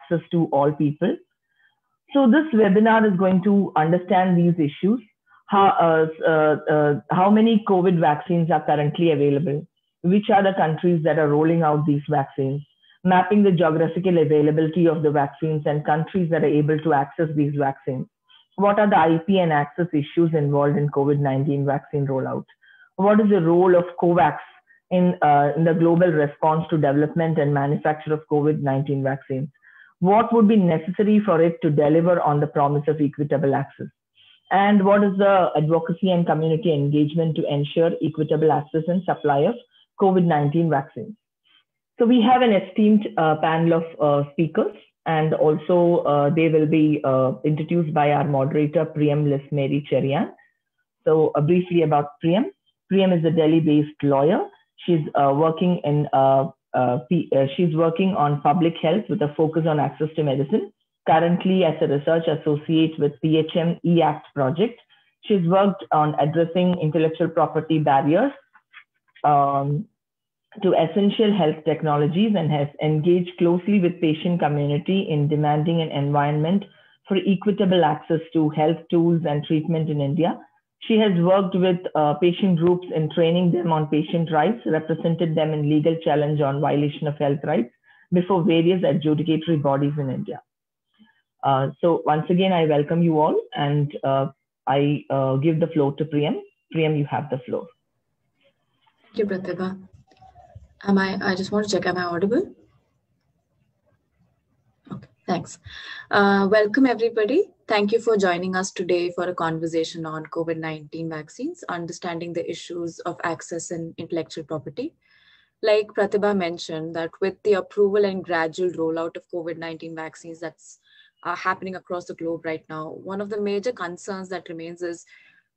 access to all people. So this webinar is going to understand these issues. How many COVID vaccines are currently available? Which are the countries that are rolling out these vaccines? Mapping the geographical availability of the vaccines and countries that are able to access these vaccines. What are the IP and access issues involved in COVID-19 vaccine rollout? What is the role of Kovacs in the global response to development and manufacture of COVID-19 vaccines? What would be necessary for it to deliver on the promise of equitable access? And what is the advocacy and community engagement to ensure equitable access and supply of COVID-19 vaccines? So we have an esteemed panel of speakers, and also they will be introduced by our moderator, Priyam Mary Cherian. So briefly about Priyam. Priyam is a Delhi-based lawyer. She's working on public health with a focus on access to medicine. Currently, as a research associate with PHM E-Act project, she's worked on addressing intellectual property barriers to essential health technologies and has engaged closely with patient community in demanding an environment for equitable access to health tools and treatment in India. She has worked with patient groups in training them on patient rights, represented them in legal challenge on violation of health rights before various adjudicatory bodies in India. So once again, I welcome you all, and I give the floor to Priyam. Priyam, you have the floor. Thank you, Pratibha. I just want to check, am I audible? Okay, thanks. Welcome everybody. Thank you for joining us today for a conversation on COVID-19 vaccines, understanding the issues of access and intellectual property. Like Pratibha mentioned, that with the approval and gradual rollout of COVID-19 vaccines that's happening across the globe right now, one of the major concerns that remains is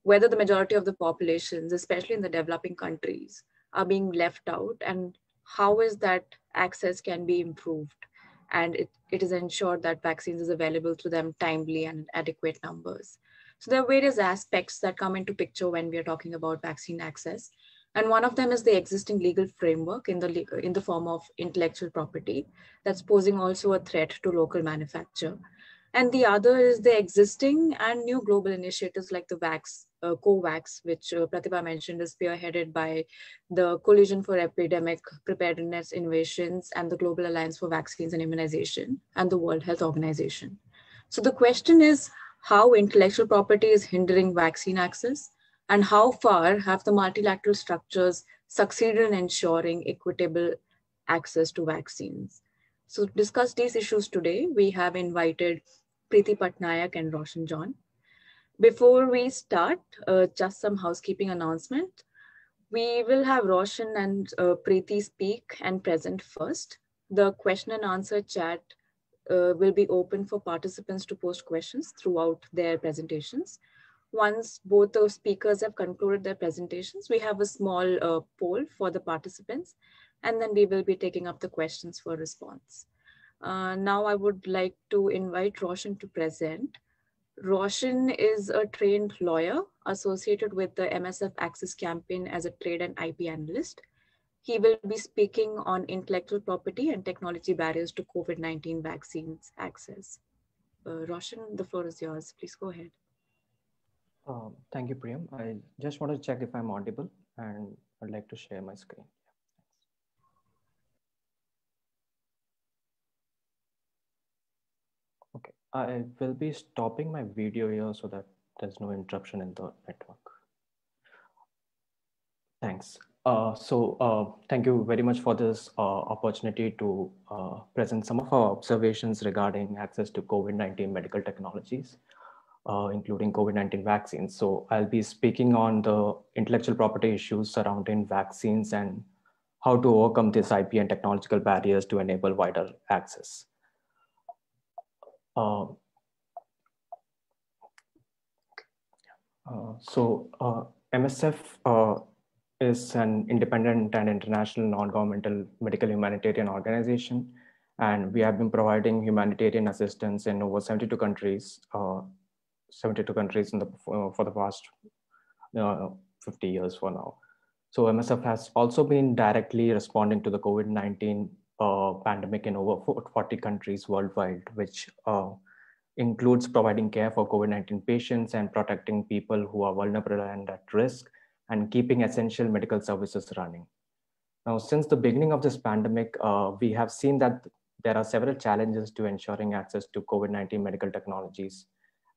whether the majority of the populations, especially in the developing countries, are being left out, and how is that access can be improved, and it is ensured that vaccines is available to them timely and in adequate numbers. So there are various aspects that come into picture when we are talking about vaccine access. And one of them is the existing legal framework in the form of intellectual property that's posing also a threat to local manufacture. And the other is the existing and new global initiatives like the COVAX, which Pratibha mentioned is spearheaded by the Coalition for Epidemic Preparedness Innovations and the Global Alliance for Vaccines and Immunisations and the World Health Organization. So the question is how intellectual property is hindering vaccine access, and how far have the multilateral structures succeeded in ensuring equitable access to vaccines? So to discuss these issues today, we have invited Preeti Patnaik and Roshan John. Before we start, just some housekeeping announcement. We will have Roshan and Preeti speak and present first. The question and answer chat will be open for participants to post questions throughout their presentations. Once both the speakers have concluded their presentations, we have a small poll for the participants, and then we will be taking up the questions for response. Now I would like to invite Roshan to present. Roshan is a trained lawyer associated with the MSF Access Campaign as a trade and IP analyst. He will be speaking on intellectual property and technology barriers to COVID-19 vaccines access. Roshan, the floor is yours. Please go ahead. Thank you, Priyam. I just want to check if I'm audible, and I'd like to share my screen. Okay, I will be stopping my video here so that there's no interruption in the network. Thanks. Thank you very much for this opportunity to present some of our observations regarding access to COVID-19 medical technologies, including COVID-19 vaccines. So I'll be speaking on the intellectual property issues surrounding vaccines and how to overcome this IP and technological barriers to enable wider access. MSF is an independent and international non-governmental medical humanitarian organization, and we have been providing humanitarian assistance in over 72 countries, for the past 50 years for now. So MSF has also been directly responding to the COVID-19 pandemic in over 40 countries worldwide, which includes providing care for COVID-19 patients and protecting people who are vulnerable and at risk, and keeping essential medical services running. Now, since the beginning of this pandemic, we have seen that there are several challenges to ensuring access to COVID-19 medical technologies,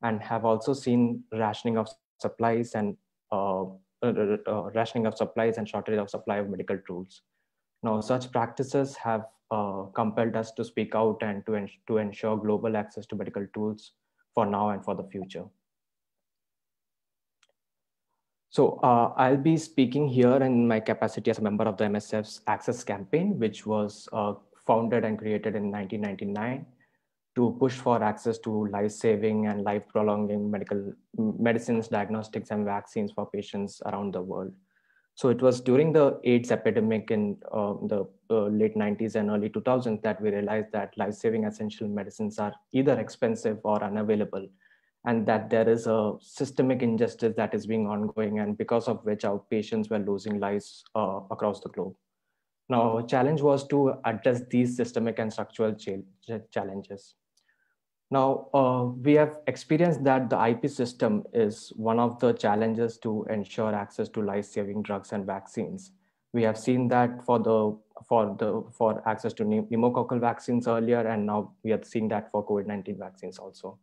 and have also seen rationing of supplies and shortage of supply of medical tools. Now, such practices have compelled us to speak out and to ensure global access to medical tools for now and for the future. So I'll be speaking here in my capacity as a member of the MSF's Access Campaign, which was founded and created in 1999 to push for access to life-saving and life-prolonging medicines, diagnostics, and vaccines for patients around the world. So it was during the AIDS epidemic in the late 90s and early 2000s that we realized that life-saving essential medicines are either expensive or unavailable, and that there is a systemic injustice that is being ongoing, and because of which our patients were losing lives across the globe. Now, our challenge was to address these systemic and structural challenges. Now, we have experienced that the IP system is one of the challenges to ensure access to life-saving drugs and vaccines. We have seen that for access to pneumococcal vaccines earlier, and now we are seeing that for COVID-19 vaccines also.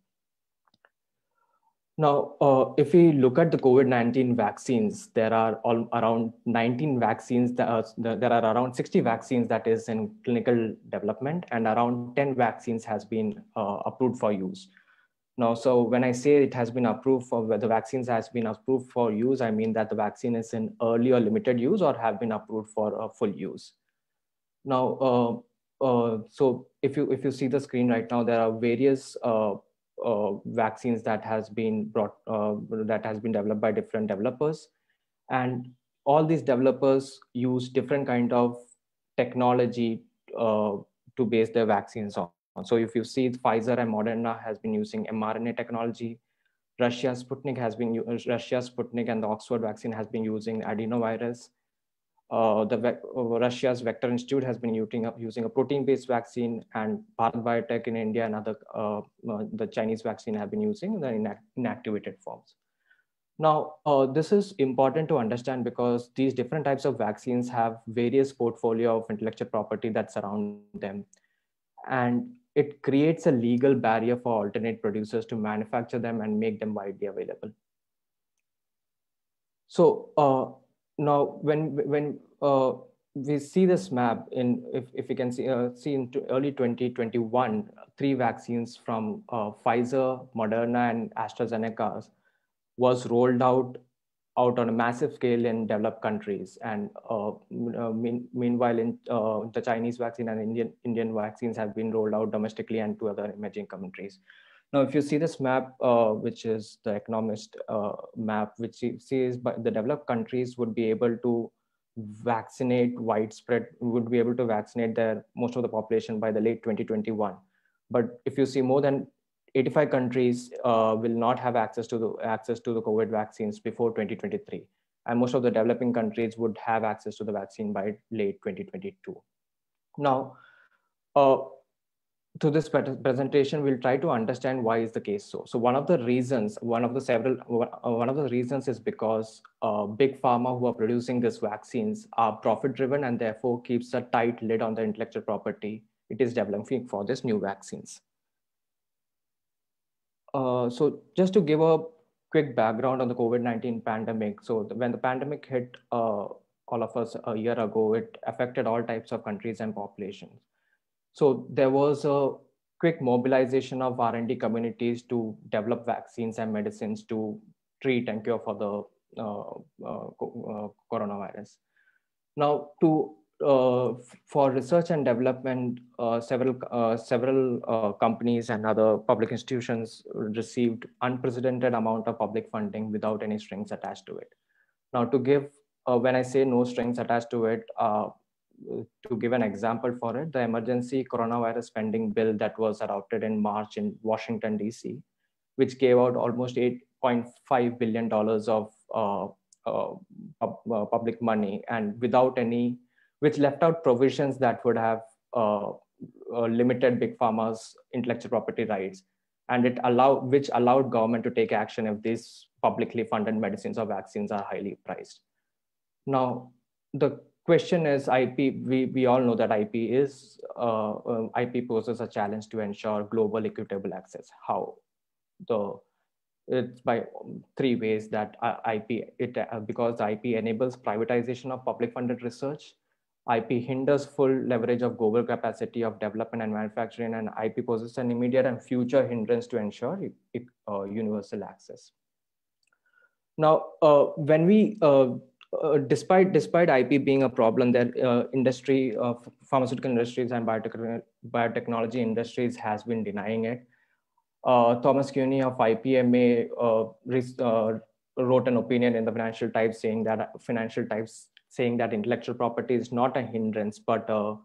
Now, if we look at the COVID-19 vaccines, there are around 19 vaccines. There are around 60 vaccines that is in clinical development, and around 10 vaccines has been approved for use. Now, so when I say it has been approved for, the vaccines has been approved for use, I mean that the vaccine is in early or limited use or have been approved for full use. Now, so if you see the screen right now, there are various vaccines that has been developed by different developers, and all these developers use different kind of technology to base their vaccines on. So if you see, Pfizer and Moderna has been using mRNA technology. Russia's Sputnik and the Oxford vaccine has been using adenovirus. Russia's Vector Institute has been using a protein-based vaccine, and Bharat Biotech in India and other the Chinese vaccine have been using the inactivated forms. Now, this is important to understand because these different types of vaccines have various portfolio of intellectual property that surround them, and it creates a legal barrier for alternate producers to manufacture them and make them widely available. So now, when we see this map, if you can see in early 2021, 3 vaccines from Pfizer, Moderna, and AstraZeneca was rolled out on a massive scale in developed countries, and meanwhile, in the Chinese vaccine and Indian vaccines have been rolled out domestically and to other emerging countries. Now, if you see this map, which is the Economist map, which says the developed countries would be able to vaccinate most of the population by the late 2021. But if you see, more than 85 countries will not have access to the COVID vaccines before 2023. And most of the developing countries would have access to the vaccine by late 2022. Now, to this presentation, we'll try to understand why is the case so. So one of the reasons is because big pharma who are producing these vaccines are profit driven and therefore keeps a tight lid on the intellectual property it is developing for these new vaccines. So just to give a quick background on the COVID-19 pandemic. So when the pandemic hit all of us a year ago, it affected all types of countries and populations. So there was a quick mobilization of R&D communities to develop vaccines and medicines to treat and cure for the coronavirus. Now, for research and development, several companies and other public institutions received unprecedented amount of public funding without any strings attached to it. Now, to give, when I say no strings attached to it, to give an example for it, the emergency coronavirus spending bill that was adopted in March in Washington, D.C., which gave out almost $8.5 billion of public money, and without any, which left out provisions that would have limited big pharma's intellectual property rights, and which allowed government to take action if these publicly funded medicines or vaccines are highly priced. Now, the question is IP. We all know that IP poses a challenge to ensure global equitable access. How? It's by three ways that because IP enables privatization of public funded research, IP hinders full leverage of global capacity of development and manufacturing, and IP poses an immediate and future hindrance to ensure universal access. Now, when we despite IP being a problem, that pharmaceutical industries and biotechnology industries has been denying it. Thomas Cuny of IPMA wrote an opinion in the Financial Times saying that intellectual property is not a hindrance but a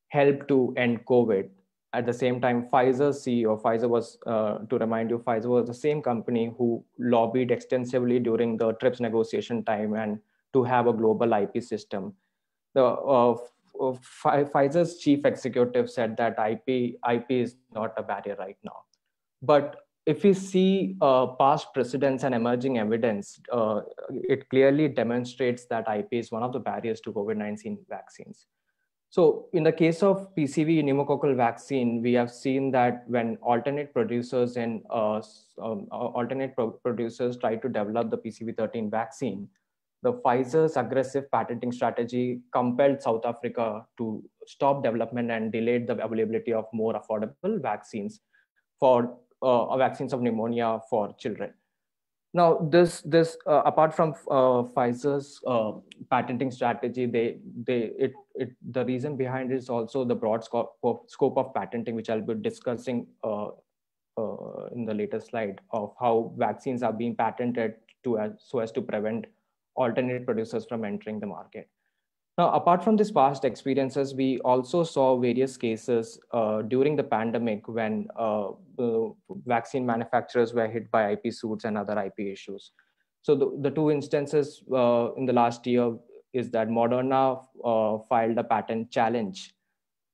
help to end COVID. At the same time, Pfizer's CEO, Pfizer was, to remind you, Pfizer was the same company who lobbied extensively during the TRIPS negotiation time and to have a global IP system. Pfizer's chief executive said that IP is not a barrier right now. But if we see past precedents and emerging evidence, it clearly demonstrates that IP is one of the barriers to COVID-19 vaccines. So in the case of PCV pneumococcal vaccine, we have seen that when alternate producers try to develop the PCV13 vaccine, the Pfizer's aggressive patenting strategy compelled South Africa to stop development and delayed the availability of more affordable vaccines for vaccines of pneumonia for children. Now, this apart from Pfizer's patenting strategy, the reason behind it is also the broad scope of patenting, which I'll be discussing in the later slide, of how vaccines are being patented so as to prevent alternate producers from entering the market. Now, apart from these past experiences, we also saw various cases during the pandemic when vaccine manufacturers were hit by IP suits and other IP issues. So the two instances in the last year is that Moderna filed a patent challenge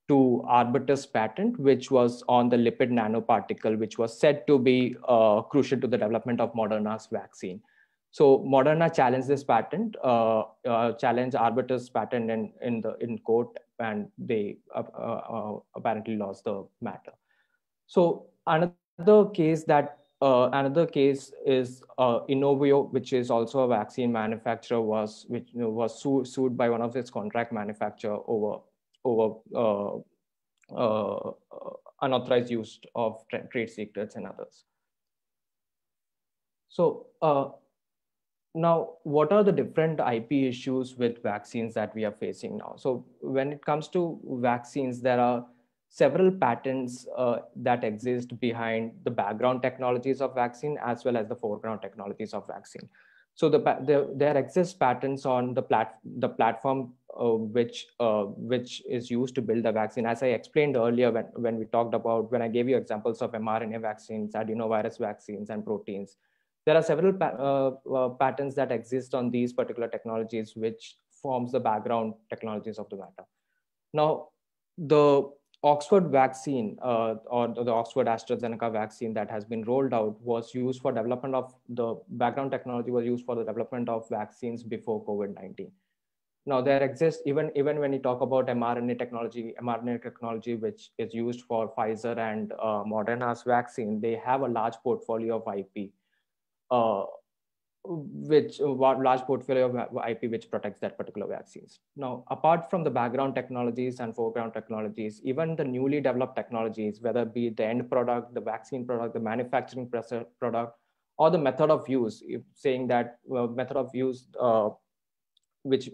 to Arbutus patent, which was on the lipid nanoparticle, which was said to be crucial to the development of Moderna's vaccine. So Moderna challenged this patent, challenged Arbutus patent in court, and they apparently lost the matter. So another case is Inovio, which is also a vaccine manufacturer, was sued by one of its contract manufacturer over unauthorized use of trade secrets and others. So now, what are the different IP issues with vaccines that we are facing now? So when it comes to vaccines, there are several patents that exist behind the background technologies of vaccine as well as the foreground technologies of vaccine. So there exist patents on the platform which is used to build the vaccine. As I explained earlier, when I gave you examples of mRNA vaccines, adenovirus vaccines, and proteins, there are several patents that exist on these particular technologies, which forms the background technologies of the matter. Now, the Oxford vaccine or the Oxford AstraZeneca vaccine that has been rolled out was used for development of the background technology was used for the development of vaccines before COVID-19. Now, there exists, even when you talk about mRNA technology, which is used for Pfizer and Moderna's vaccine, they have a large portfolio of IP. Large portfolio of IP which protects that particular vaccines. Now, apart from the background technologies and foreground technologies, even the newly developed technologies, whether it be the end product, the vaccine product, the manufacturing product, or the method of use, saying that method of use which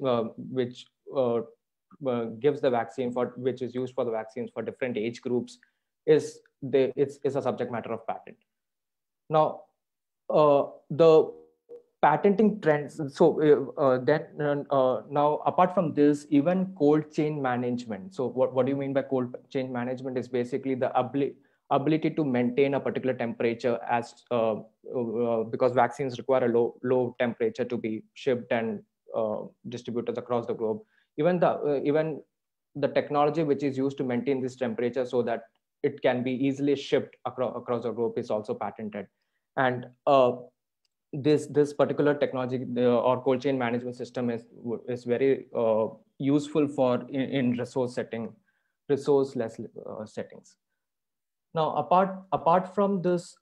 gives the vaccine which is used for the vaccines for different age groups is a subject matter of patent. Now, the patenting trends. So now, apart from this, even cold chain management. So what do you mean by cold chain management? Is basically the ability to maintain a particular temperature because vaccines require a low temperature to be shipped and distributed across the globe. Even the technology which is used to maintain this temperature so that it can be easily shipped across the globe is also patented. And this particular technology or cold chain management system is very useful for in resourceless settings. Now, apart from this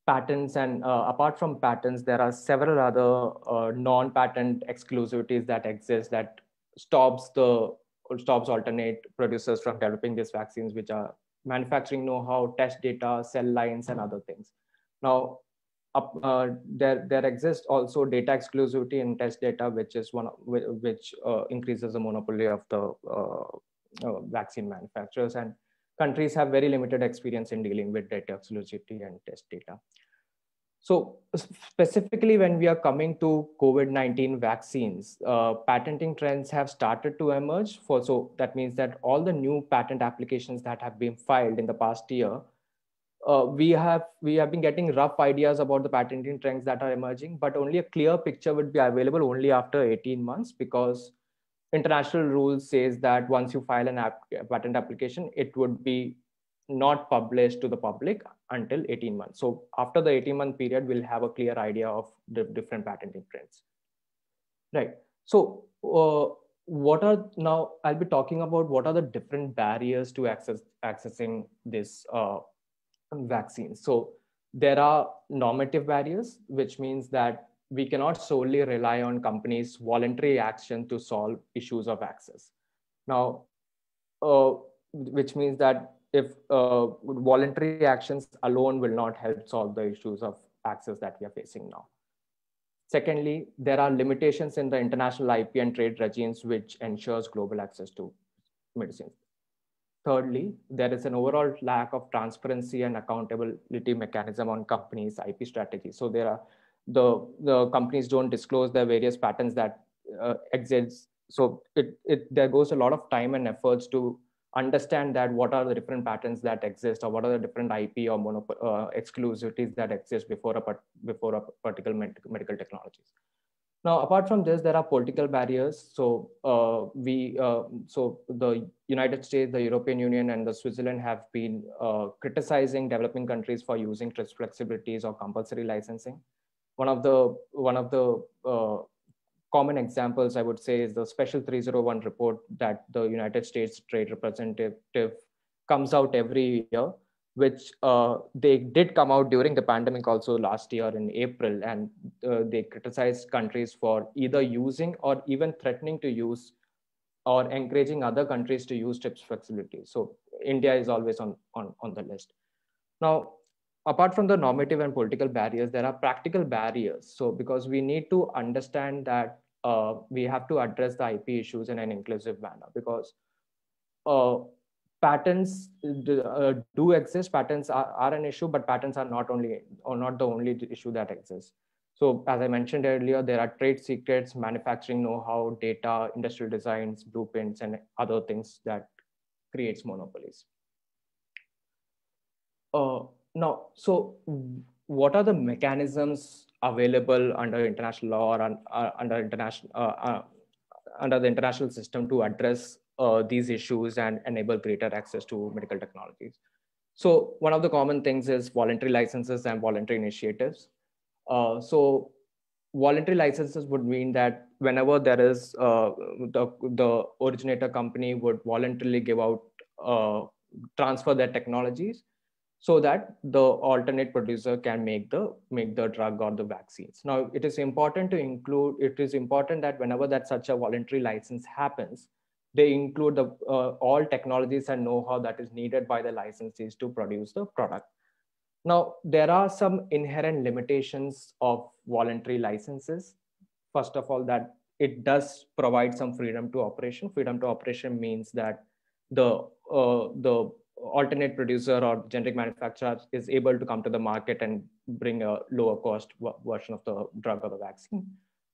patents and apart from patents, there are several other non-patent exclusivities that exist that stops alternate producers from developing these vaccines, which are manufacturing know-how, test data, cell lines, and other things. Now, there exists also data exclusivity in test data, which is which increases the monopoly of the vaccine manufacturers, and countries have very limited experience in dealing with data exclusivity and test data. So specifically when we are coming to COVID-19 vaccines, patenting trends have started to emerge. So that means that all the new patent applications that have been filed in the past year, we have been getting rough ideas about the patenting trends that are emerging, but only a clear picture would be available only after 18 months, because international rules says that once you file a patent application, it would be not published to the public until 18 months. So after the 18-month period, we'll have a clear idea of the different patenting trends. Right. So now I'll be talking about what are the different barriers to accessing this vaccines. So there are normative barriers, which means that we cannot solely rely on companies' voluntary action to solve issues of access. Now, which means that if voluntary actions alone will not help solve the issues of access that we are facing now. Secondly, there are limitations in the international IP and trade regimes which ensures global access to medicines. Thirdly, there is an overall lack of transparency and accountability mechanism on companies' IP strategy. So there are the companies don't disclose their various patents that exist. So there goes a lot of time and efforts to understand that what are the different patents that exist, or what are the different IP or exclusivities that exist before a particular medical technologies. Now, apart from this, there are political barriers. So so the United States, the European Union, and the Switzerland have been criticizing developing countries for using TRIPS flexibilities or compulsory licensing. One of the common examples, I would say, is the Special 301 report that the United States Trade Representative comes out every year, which they did come out during the pandemic also last year in April, and they criticized countries for either using or even threatening to use or encouraging other countries to use TRIPS flexibility. So India is always on the list. Now, apart from the normative and political barriers, there are practical barriers. So because we need to understand that we have to address the IP issues in an inclusive manner, because patents do exist. Patents are an issue, but patents are not the only issue that exists. So as I mentioned earlier, there are trade secrets, manufacturing know-how, data, industrial designs, blueprints, and other things that creates monopolies. Now, so what are the mechanisms available under international law or under the international system to address these issues and enable greater access to medical technologies? So one of the common things is voluntary licenses and voluntary initiatives. So voluntary licenses would mean that whenever there is the originator company would voluntarily give out, transfer their technologies so that the alternate producer can make the drug or the vaccines. Now, it is important that whenever that such a voluntary license happens, they include the all technologies and know-how that is needed by the licensees to produce the product. Now, there are some inherent limitations of voluntary licenses. First of all, that it does provide some freedom to operation. Freedom to operation means that the alternate producer or generic manufacturer is able to come to the market and bring a lower cost version of the drug or the vaccine.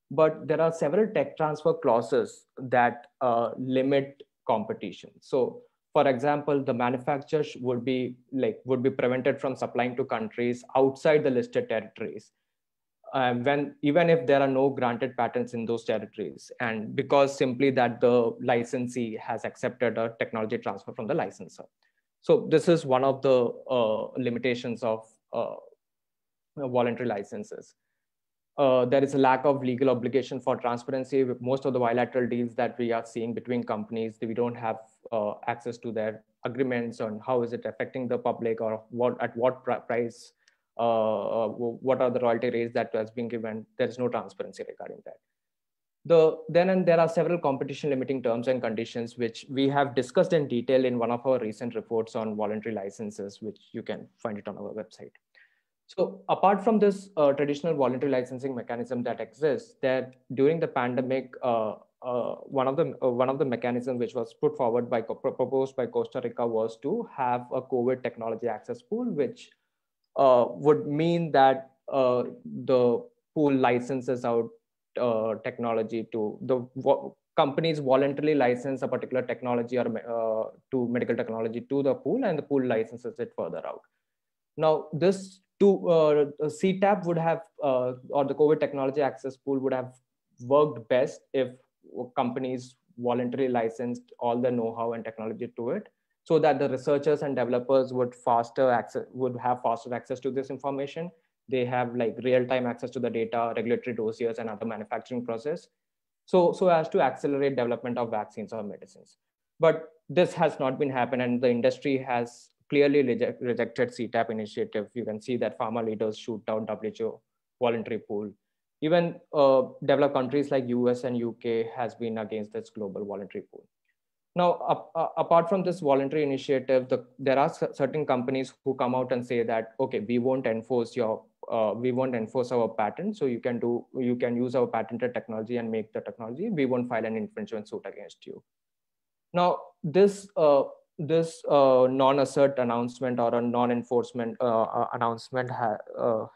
But there are several tech transfer clauses that limit competition. So for example, the manufacturers would be prevented from supplying to countries outside the listed territories even if there are no granted patents in those territories, and because simply that the licensee has accepted a technology transfer from the licensor. So this is one of the limitations of voluntary licenses. There is a lack of legal obligation for transparency. With most of the bilateral deals that we are seeing between companies, we don't have access to their agreements on how is it affecting the public, or at what price, what are the royalty rates that has been given. There's no transparency regarding that. There are several competition limiting terms and conditions, which we have discussed in detail in one of our recent reports on voluntary licenses, which you can find it on our website. So apart from this traditional voluntary licensing mechanism that exists, that during the pandemic, one of the mechanisms which was proposed by Costa Rica was to have a COVID technology access pool, which would mean that the pool licenses out technology to the companies voluntarily license a particular technology or to medical technology to the pool, and the pool licenses it further out. Now, this CTAP would have, or the COVID technology access pool would have worked best if companies voluntarily licensed all the know-how and technology to it, so that the researchers and developers would have faster access to this information. They have like real-time access to the data, regulatory dossiers, and other manufacturing process, so as to accelerate development of vaccines or medicines. But this has not been happened, and the industry has clearly rejected CTAP initiative. You can see that pharma leaders shoot down WHO voluntary pool. Even developed countries like US and UK has been against this global voluntary pool. Now, apart from this voluntary initiative, there are certain companies who come out and say that, okay, we won't enforce our patent, so you can use our patented technology and make the technology. We won't file an infringement suit against you. Now, this non-assert announcement or a non-enforcement announcement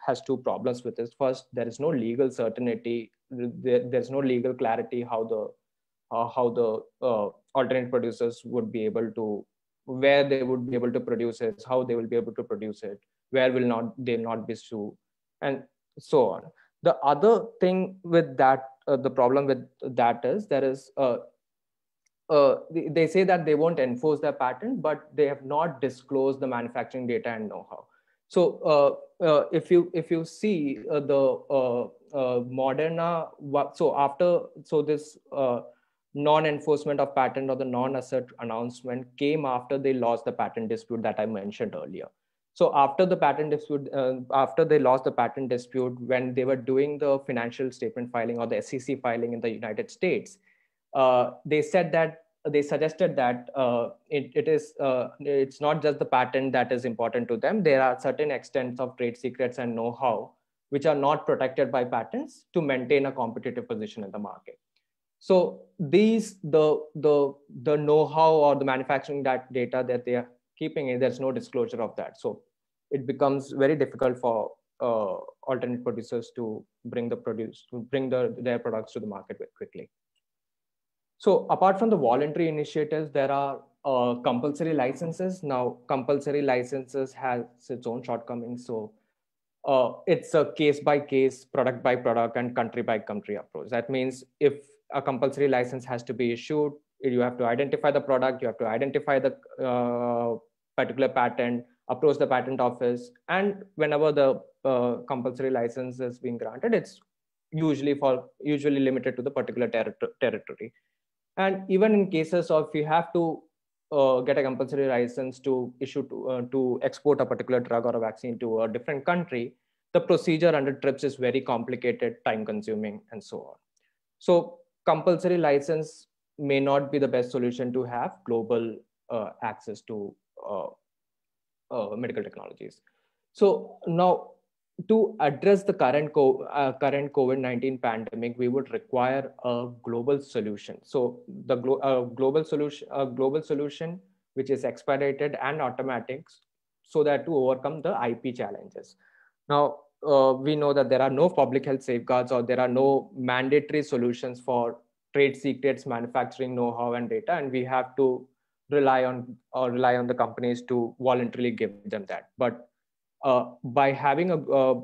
has two problems with this. First, there is no legal certainty. There's no legal clarity how the alternate producers would be able to, where they would be able to produce it, how they will be able to produce it, where they not be sued, and so on. The other thing with that, the problem with that is they say that they won't enforce their patent, but they have not disclosed the manufacturing data and know-how. So if you see the Moderna, so this non-enforcement of patent or the non-assert announcement came after they lost the patent dispute that I mentioned earlier. So after the patent dispute, after they lost the patent dispute, when they were doing the financial statement filing or the SEC filing in the United States, they suggested that it's not just the patent that is important to them. There are certain extents of trade secrets and know-how which are not protected by patents to maintain a competitive position in the market. So the know-how or the manufacturing data that they are keeping, there's no disclosure of that. So it becomes very difficult for alternate producers to bring their products to the market very quickly. So apart from the voluntary initiatives, there are compulsory licenses. Now, compulsory licenses has its own shortcomings. So it's a case-by-case, product-by-product, and country-by-country approach. That means if a compulsory license has to be issued, you have to identify the product, you have to identify the particular patent, approach the patent office, and whenever the compulsory license is being granted, it's usually limited to the particular territory. And even in cases of you have to get a compulsory license to issue to export a particular drug or a vaccine to a different country, the procedure under TRIPS is very complicated, time consuming, and so on. So compulsory license may not be the best solution to have global access to medical technologies. So now, to address the current COVID-19 pandemic, we would require a global solution. So the global solution which is expedited and automatic, so that to overcome the IP challenges. Now we know that there are no public health safeguards, or there are no mandatory solutions for trade secrets, manufacturing know-how and data, and we have to rely on the companies to voluntarily give them that. But by having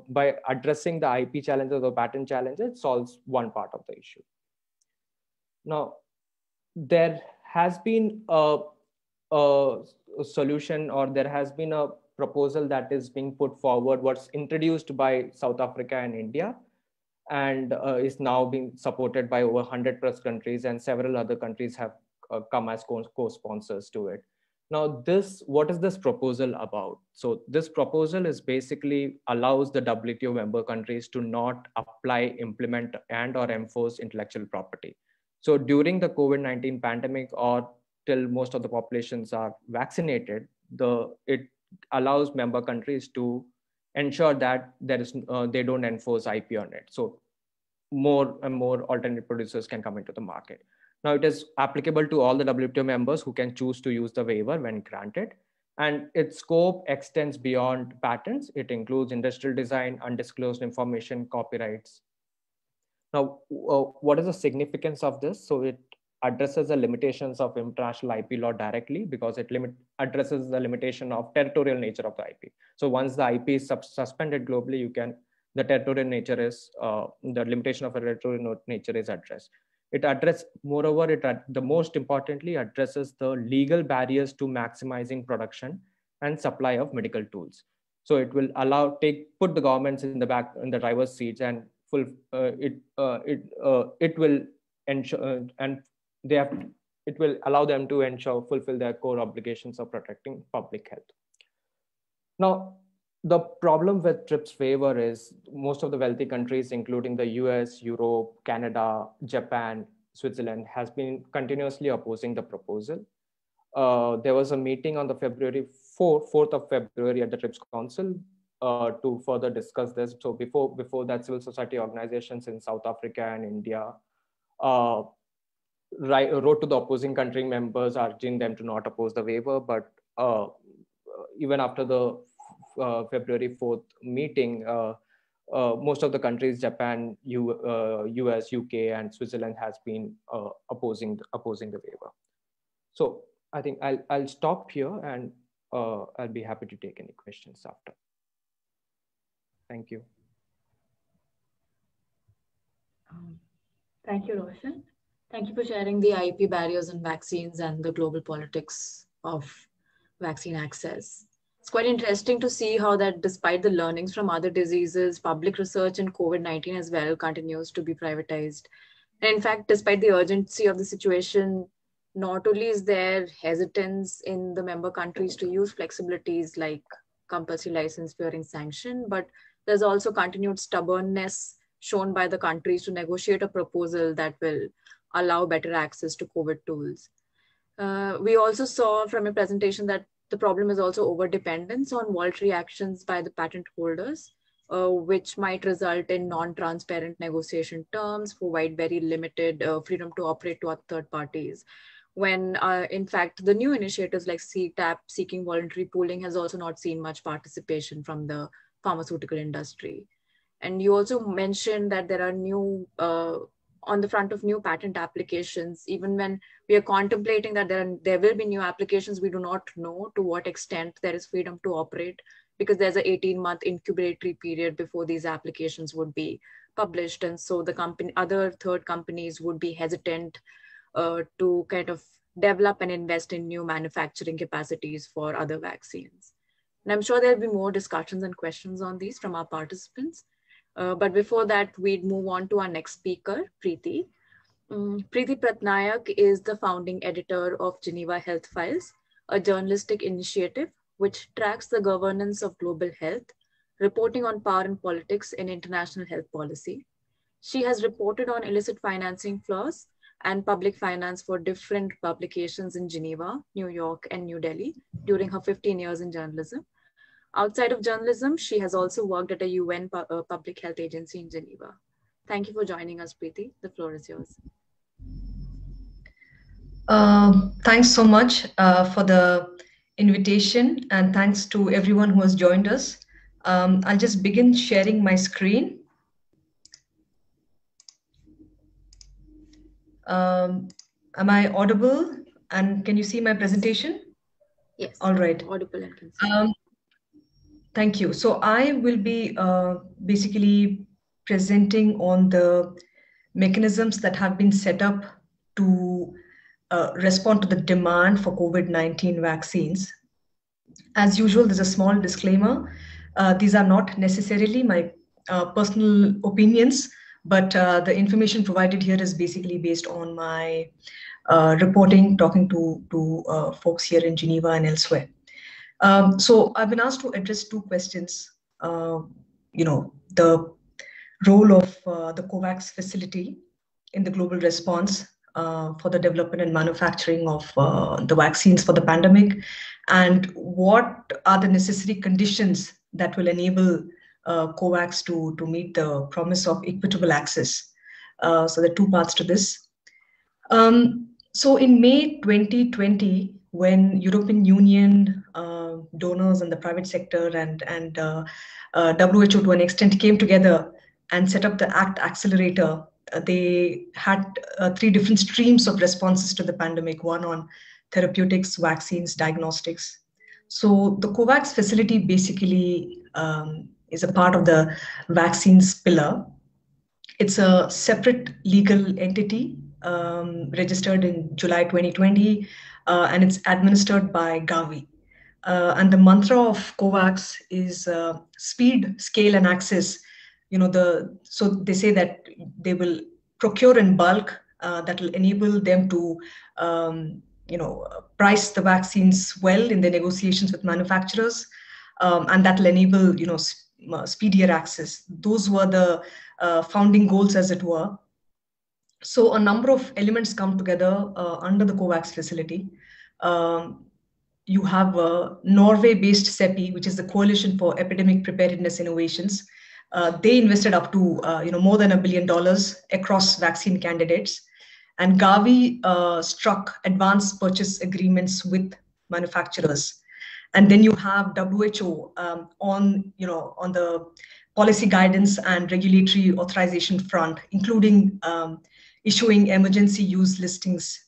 by addressing the IP challenges or patent challenges, it solves one part of the issue. Now, there has been a solution, or there has been a proposal that is being put forward, what's introduced by South Africa and India, and is now being supported by over 100 plus countries, and several other countries have come as co-sponsors to it. Now, what is this proposal about? So this proposal is basically allows the WTO member countries to not apply, implement, and or enforce intellectual property. So during the COVID-19 pandemic, or till most of the populations are vaccinated, it allows member countries to ensure that they don't enforce IP on it. So more and more alternate producers can come into the market. Now it is applicable to all the WTO members who can choose to use the waiver when granted. And its scope extends beyond patents. It includes industrial design, undisclosed information, copyrights. Now, what is the significance of this? So it addresses the limitations of international IP law directly, because it addresses the limitation of territorial nature of the IP. So once the IP is suspended globally, the territorial nature is, the limitation of a territorial nature is addressed. Moreover, the most importantly addresses the legal barriers to maximizing production and supply of medical tools. So it will put the governments in the driver's seats, and it will ensure it will allow them to fulfill their core obligations of protecting public health. Now, the problem with TRIPS waiver is most of the wealthy countries, including the US, Europe, Canada, Japan, Switzerland, has been continuously opposing the proposal. There was a meeting on the 4th of February at the TRIPS Council to further discuss this. So before that, civil society organizations in South Africa and India wrote to the opposing country members, urging them to not oppose the waiver. But even after the February 4th meeting, most of the countries, Japan, US, UK, and Switzerland, has been opposing the waiver. So I think I'll stop here, and I'll be happy to take any questions after. Thank you. Thank you, Roshan. Thank you for sharing the IP barriers in vaccines and the global politics of vaccine access. It's quite interesting to see how that despite the learnings from other diseases, public research in COVID-19 as well continues to be privatized. And in fact, despite the urgency of the situation, not only is there hesitance in the member countries to use flexibilities like compulsory license fearing sanction, but there's also continued stubbornness shown by the countries to negotiate a proposal that will allow better access to COVID tools. We also saw from a presentation that the problem is also over-dependence on voluntary actions by the patent holders, which might result in non-transparent negotiation terms, provide very limited freedom to operate to third parties. When in fact, the new initiatives like CTAP, seeking voluntary pooling, has also not seen much participation from the pharmaceutical industry. And you also mentioned that there are new, on the front of new patent applications, even when we are contemplating that there will be new applications, we do not know to what extent there is freedom to operate, because there's an 18-month incubatory period before these applications would be published. And so the other third companies would be hesitant to kind of develop and invest in new manufacturing capacities for other vaccines. And I'm sure there'll be more discussions and questions on these from our participants. But before that, we'd move on to our next speaker, Preeti. Preeti Pratnayak is the founding editor of Geneva Health Files, a journalistic initiative which tracks the governance of global health, reporting on power and politics in international health policy. She has reported on illicit financing flaws and public finance for different publications in Geneva, New York, and New Delhi during her 15 years in journalism. Outside of journalism, she has also worked at a UN public health agency in Geneva. Thank you for joining us, Preeti. The floor is yours. Thanks so much for the invitation, and thanks to everyone who has joined us. I'll just begin sharing my screen. Am I audible? And can you see my presentation? Yes. All right. Audible and can see. Thank you. So I will be basically presenting on the mechanisms that have been set up to respond to the demand for COVID-19 vaccines. As usual, there's a small disclaimer. These are not necessarily my personal opinions, but the information provided here is basically based on my reporting, talking to folks here in Geneva and elsewhere. So I've been asked to address two questions. The role of the Kovacs facility in the global response for the development and manufacturing of the vaccines for the pandemic, and what are the necessary conditions that will enable Kovacs to meet the promise of equitable access. So there are two parts to this. So in May 2020, when European Union donors and the private sector and WHO to an extent came together and set up the ACT Accelerator, they had three different streams of responses to the pandemic, one on therapeutics, vaccines, diagnostics. So the Kovacs facility basically is a part of the vaccines pillar. It's a separate legal entity registered in July 2020, and it's administered by GAVI. And the mantra of Kovacs is speed, scale, and access. So they say that they will procure in bulk that will enable them to price the vaccines well in their negotiations with manufacturers, and that will enable speedier access. Those were the founding goals, as it were. So a number of elements come together under the Kovacs facility. You have a Norway-based CEPI, which is the Coalition for Epidemic Preparedness Innovations. They invested up to more than $1 billion across vaccine candidates, and GAVI struck advance purchase agreements with manufacturers. And then you have WHO on the policy guidance and regulatory authorization front, including issuing emergency use listings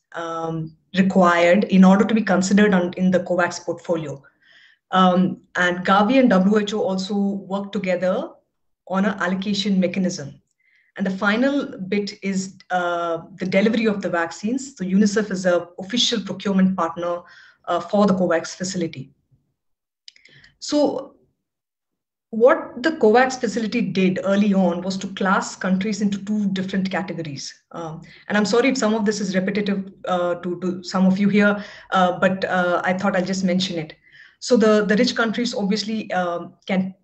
required in order to be considered in the Kovacs portfolio. And GAVI and WHO also work together on an allocation mechanism. And the final bit is the delivery of the vaccines. So UNICEF is an official procurement partner for the Kovacs facility. So what the Kovacs facility did early on was to class countries into two different categories. And I'm sorry if some of this is repetitive to some of you here, but I thought I'll just mention it. So the rich countries obviously can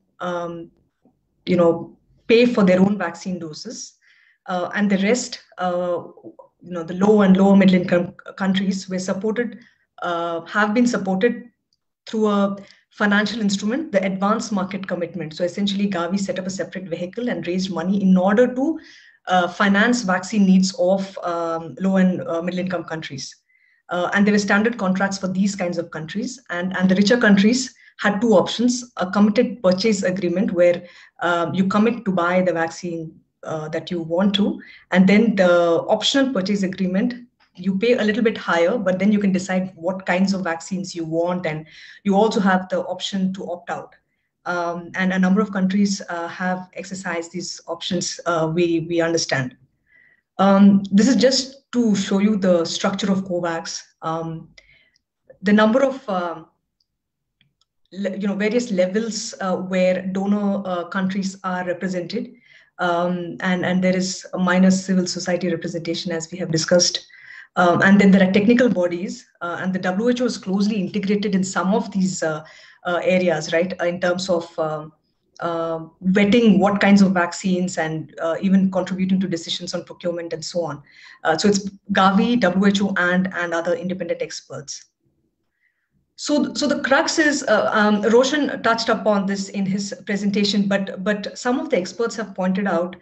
pay for their own vaccine doses, and the rest, the low and lower middle income countries were supported, have been supported through a financial instrument, the advance market commitment. So essentially, GAVI set up a separate vehicle and raised money in order to finance vaccine needs of low and middle income countries. And there were standard contracts for these kinds of countries. And the richer countries had two options: a committed purchase agreement where you commit to buy the vaccine that you want to, and then the optional purchase agreement, you pay a little bit higher, but then you can decide what kinds of vaccines you want, and you also have the option to opt out. And a number of countries have exercised these options, we understand. This is just to show you the structure of Kovacs. The number of various levels where donor countries are represented, and there is a minor civil society representation, as we have discussed. And then there are technical bodies, and the WHO is closely integrated in some of these areas, right, in terms of vetting what kinds of vaccines and even contributing to decisions on procurement and so on. So it's GAVI, WHO, and other independent experts. So the crux is, Roshan touched upon this in his presentation, but some of the experts have pointed out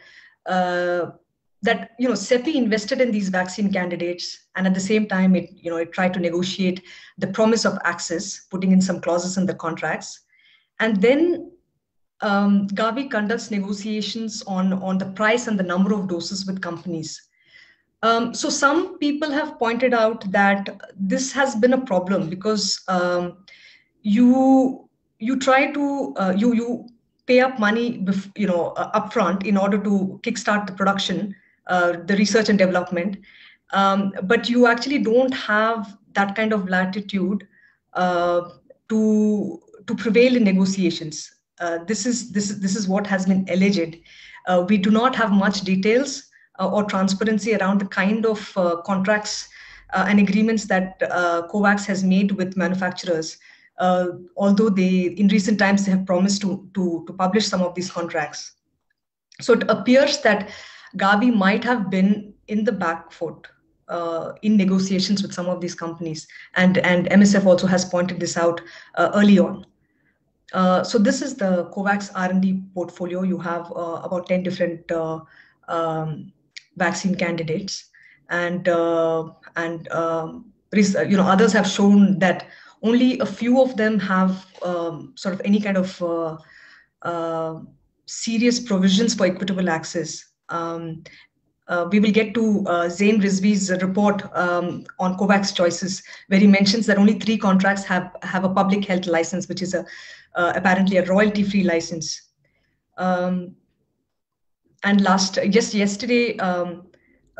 that CEPI invested in these vaccine candidates, and at the same time it tried to negotiate the promise of access, putting in some clauses in the contracts, and then GAVI conducts negotiations on the price and the number of doses with companies. So some people have pointed out that this has been a problem because you you try to you pay up money, upfront in order to kickstart the production, the research and development, but you actually don't have that kind of latitude to prevail in negotiations. This is what has been alleged. We do not have much details or transparency around the kind of contracts and agreements that Kovacs has made with manufacturers. Although in recent times, they have promised to publish some of these contracts. So it appears that GAVI might have been in the back foot in negotiations with some of these companies. And MSF also has pointed this out early on. So this is the Kovacs R&D portfolio. You have about 10 different vaccine candidates. And others have shown that only a few of them have sort of any kind of serious provisions for equitable access. We will get to Zain Rizvi's report on Kovacs choices, where he mentions that only 3 contracts have a public health license, which is apparently a royalty-free license. And just yesterday,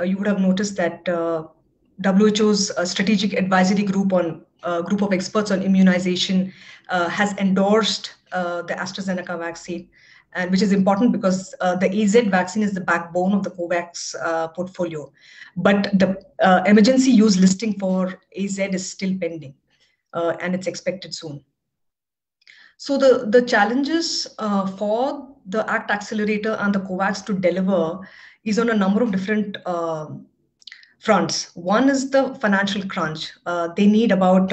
you would have noticed that WHO's strategic advisory group of experts on immunization has endorsed the AstraZeneca vaccine, and which is important because the AZ vaccine is the backbone of the Kovacs portfolio. But the emergency use listing for AZ is still pending, and it's expected soon. So the challenges for the ACT Accelerator and the Kovacs to deliver is on a number of different fronts. One is the financial crunch. They need about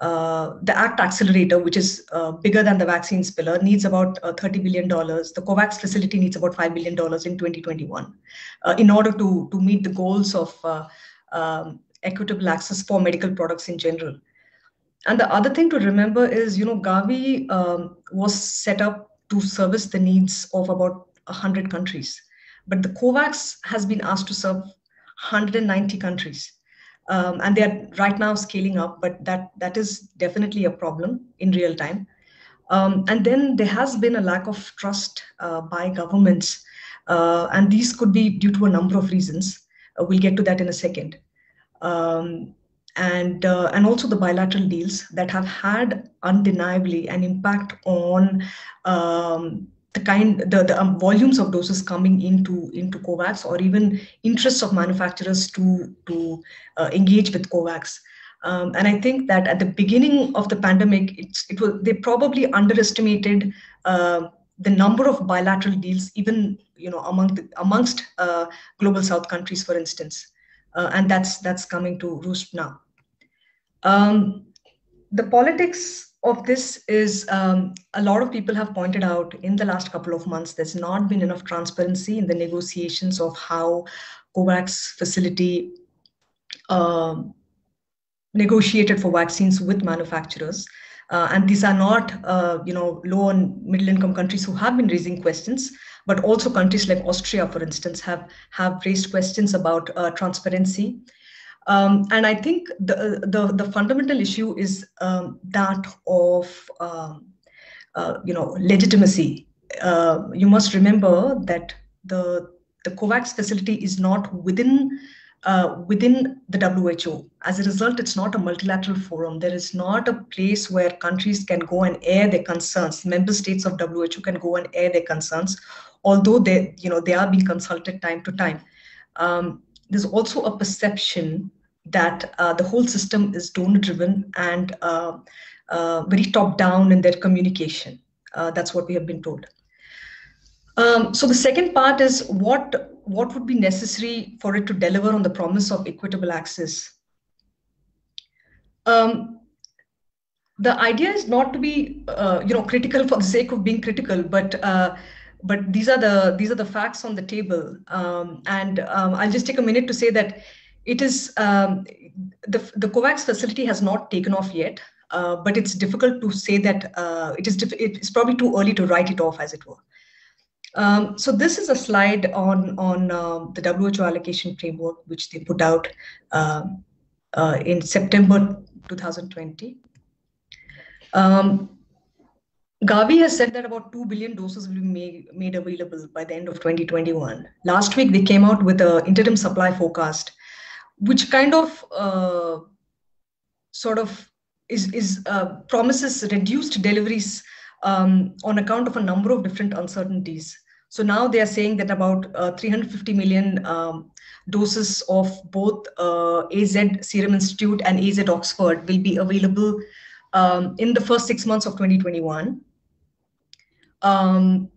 the ACT Accelerator, which is bigger than the vaccines pillar, needs about $30 billion. The Kovacs facility needs about $5 billion in 2021 in order to meet the goals of equitable access for medical products in general. And the other thing to remember is, GAVI was set up to service the needs of about 100 countries. But the Kovacs has been asked to serve 190 countries. And they are right now scaling up, but that is definitely a problem in real time. And then there has been a lack of trust by governments. And these could be due to a number of reasons. We'll get to that in a second. And also the bilateral deals that have had undeniably an impact on the volumes of doses coming into Kovacs, or even interests of manufacturers to engage with Kovacs. And I think that at the beginning of the pandemic, they probably underestimated the number of bilateral deals, even amongst global South countries, for instance. And that's coming to roost now. The politics of this is, a lot of people have pointed out in the last couple of months, there's not been enough transparency in the negotiations of how Kovacs facility negotiated for vaccines with manufacturers. And these are not, low and middle income countries who have been raising questions, but also countries like Austria, for instance, have raised questions about transparency. And I think the fundamental issue is that of legitimacy. You must remember that the Kovacs facility is not within the WHO. As a result, it's not a multilateral forum. There is not a place where countries can go and air their concerns. Member states of WHO can go and air their concerns, although they are being consulted time to time. There's also a perception that the whole system is donor-driven and very top-down in their communication. That's what we have been told. So the second part is what would be necessary for it to deliver on the promise of equitable access. The idea is not to be critical for the sake of being critical, but these are the facts on the table. And I'll just take a minute to say that it is the Kovacs facility has not taken off yet, but it's difficult to say that it's probably too early to write it off, as it were. So this is a slide on the WHO allocation framework, which they put out in September 2020. GAVI has said that about 2 billion doses will be made available by the end of 2021. Last week, they came out with an interim supply forecast, which kind of promises reduced deliveries on account of a number of different uncertainties. So now they are saying that about 350 million doses of both AZ Serum Institute and AZ Oxford will be available in the first 6 months of 2021. And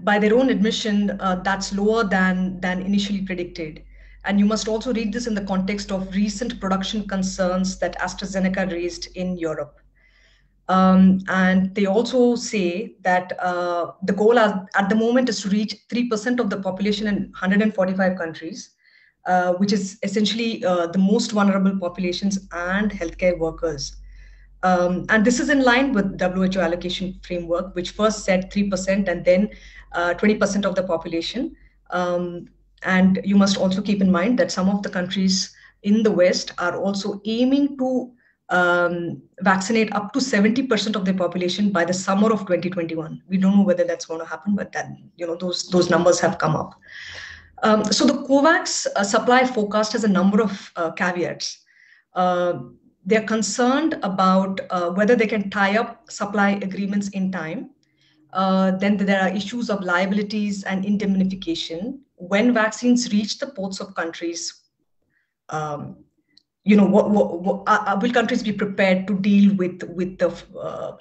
by their own admission, that's lower than initially predicted. And you must also read this in the context of recent production concerns that AstraZeneca raised in Europe. And they also say that the goal at the moment is to reach 3% of the population in 145 countries, which is essentially the most vulnerable populations and healthcare workers. And this is in line with WHO allocation framework, which first said 3% and then 20% of the population. And you must also keep in mind that some of the countries in the West are also aiming to vaccinate up to 70% of their population by the summer of 2021. We don't know whether that's going to happen, but then those numbers have come up. So the Kovacs supply forecast has a number of caveats. They're concerned about whether they can tie up supply agreements in time. Then there are issues of liabilities and indemnification. When vaccines reach the ports of countries, will countries be prepared to deal with the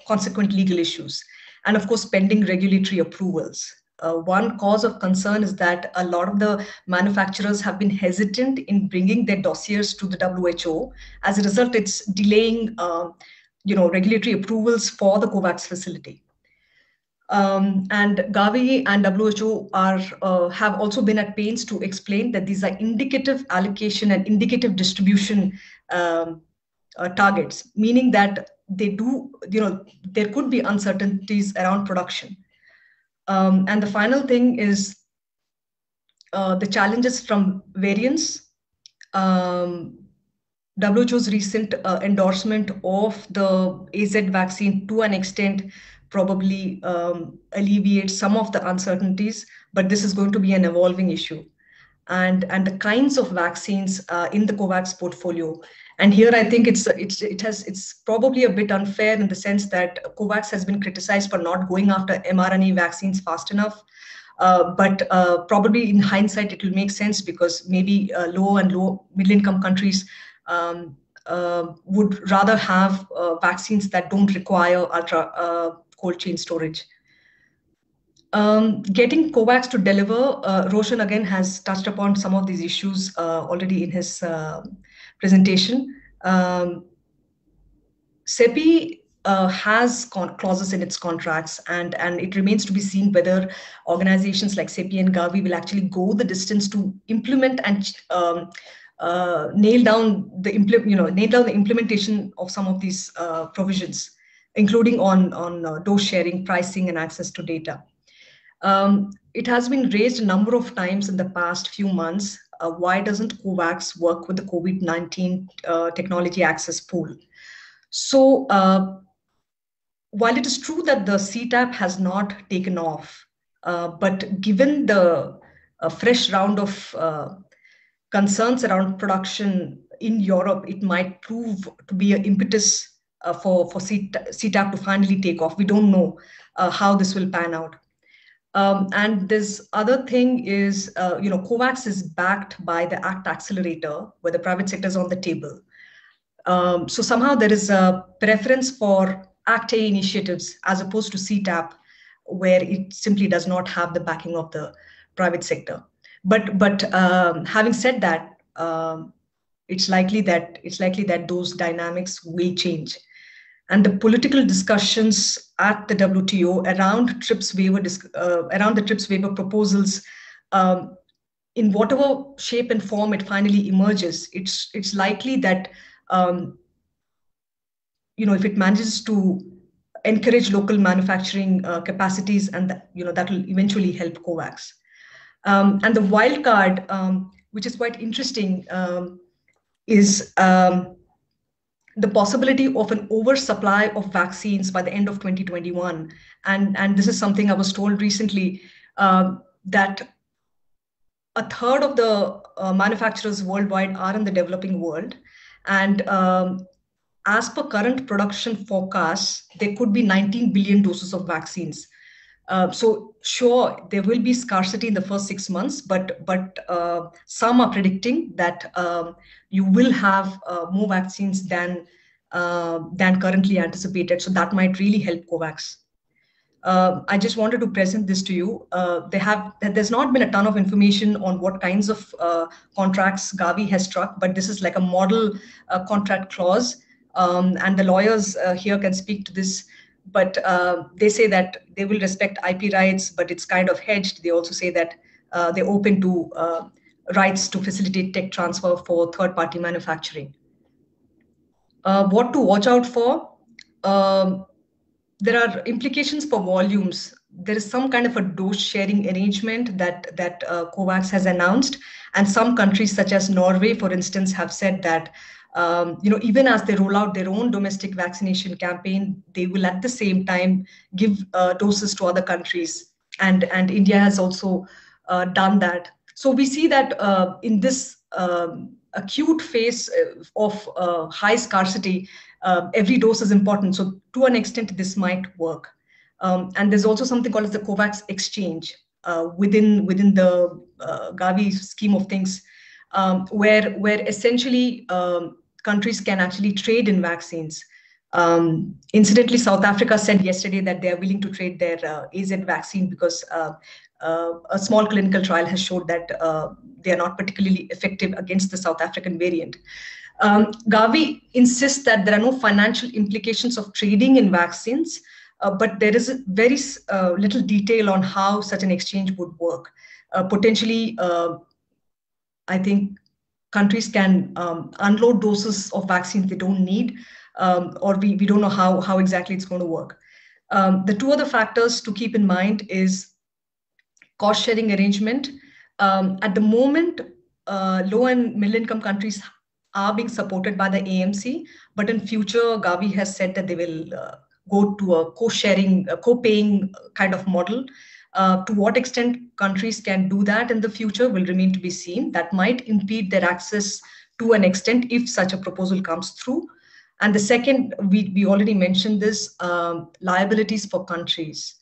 consequent legal issues? And of course, pending regulatory approvals. One cause of concern is that a lot of the manufacturers have been hesitant in bringing their dossiers to the WHO. As a result, it's delaying regulatory approvals for the COVAX facility. And GAVI and WHO have also been at pains to explain that these are indicative allocation and indicative distribution targets, meaning that there could be uncertainties around production. And the final thing is the challenges from variants. WHO's recent endorsement of the AZ vaccine to an extent probably alleviates some of the uncertainties, but this is going to be an evolving issue. And the kinds of vaccines in the COVAX portfolio. And here I think it's probably a bit unfair in the sense that COVAX has been criticized for not going after mRNA vaccines fast enough. But probably in hindsight, it will make sense because maybe low and middle income countries would rather have vaccines that don't require ultra cold chain storage. Getting COVAX to deliver, Roshan again has touched upon some of these issues already in his presentation. CEPI has clauses in its contracts, and it remains to be seen whether organizations like CEPI and GAVI will actually go the distance to implement and nail down the implementation of some of these provisions, including on dose sharing, pricing, and access to data. It has been raised a number of times in the past few months. Why doesn't COVAX work with the COVID-19 technology access pool? So while it is true that the CTAP has not taken off, but given the fresh round of concerns around production in Europe, it might prove to be an impetus for CTAP to finally take off. We don't know how this will pan out. And this other thing is, COVAX is backed by the ACT Accelerator, where the private sector is on the table. So somehow there is a preference for ACT A initiatives as opposed to CTAP, where it simply does not have the backing of the private sector. But having said that, it's likely that those dynamics will change. And the political discussions at the WTO around TRIPS waiver, around the TRIPS waiver proposals, in whatever shape and form it finally emerges, it's likely that if it manages to encourage local manufacturing capacities, and that will eventually help COVAX. And the wild card, which is quite interesting, is the possibility of an oversupply of vaccines by the end of 2021. And this is something I was told recently, that a third of the manufacturers worldwide are in the developing world. And as per current production forecasts, there could be 19 billion doses of vaccines. So sure, there will be scarcity in the first 6 months, but some are predicting that you will have more vaccines than currently anticipated. So that might really help COVAX. I just wanted to present this to you. There's not been a ton of information on what kinds of contracts GAVI has struck, but this is like a model contract clause. And the lawyers here can speak to this, but they say that they will respect IP rights, but it's kind of hedged. They also say that they're open to rights to facilitate tech transfer for third-party manufacturing. What to watch out for? There are implications for volumes. There is some kind of a dose sharing arrangement that Kovacs has announced, and some countries such as Norway, for instance, have said that even as they roll out their own domestic vaccination campaign, they will at the same time give doses to other countries, and India has also done that. So we see that in this acute phase of high scarcity, every dose is important. So to an extent, this might work. And there's also something called as the Kovacs Exchange within the GAVI scheme of things, where essentially countries can actually trade in vaccines. Incidentally, South Africa said yesterday that they are willing to trade their AZ vaccine because a small clinical trial has showed that they are not particularly effective against the South African variant. GAVI insists that there are no financial implications of trading in vaccines, but there is very little detail on how such an exchange would work. Potentially, I think countries can unload doses of vaccines they don't need, or we don't know how exactly it's going to work. The two other factors to keep in mind is cost sharing arrangement. At the moment, low and middle income countries are being supported by the AMC, but in future, GAVI has said that they will go to a co-sharing, co-paying kind of model. To what extent countries can do that in the future will remain to be seen. That might impede their access to an extent if such a proposal comes through. And the second, we already mentioned this, liabilities for countries.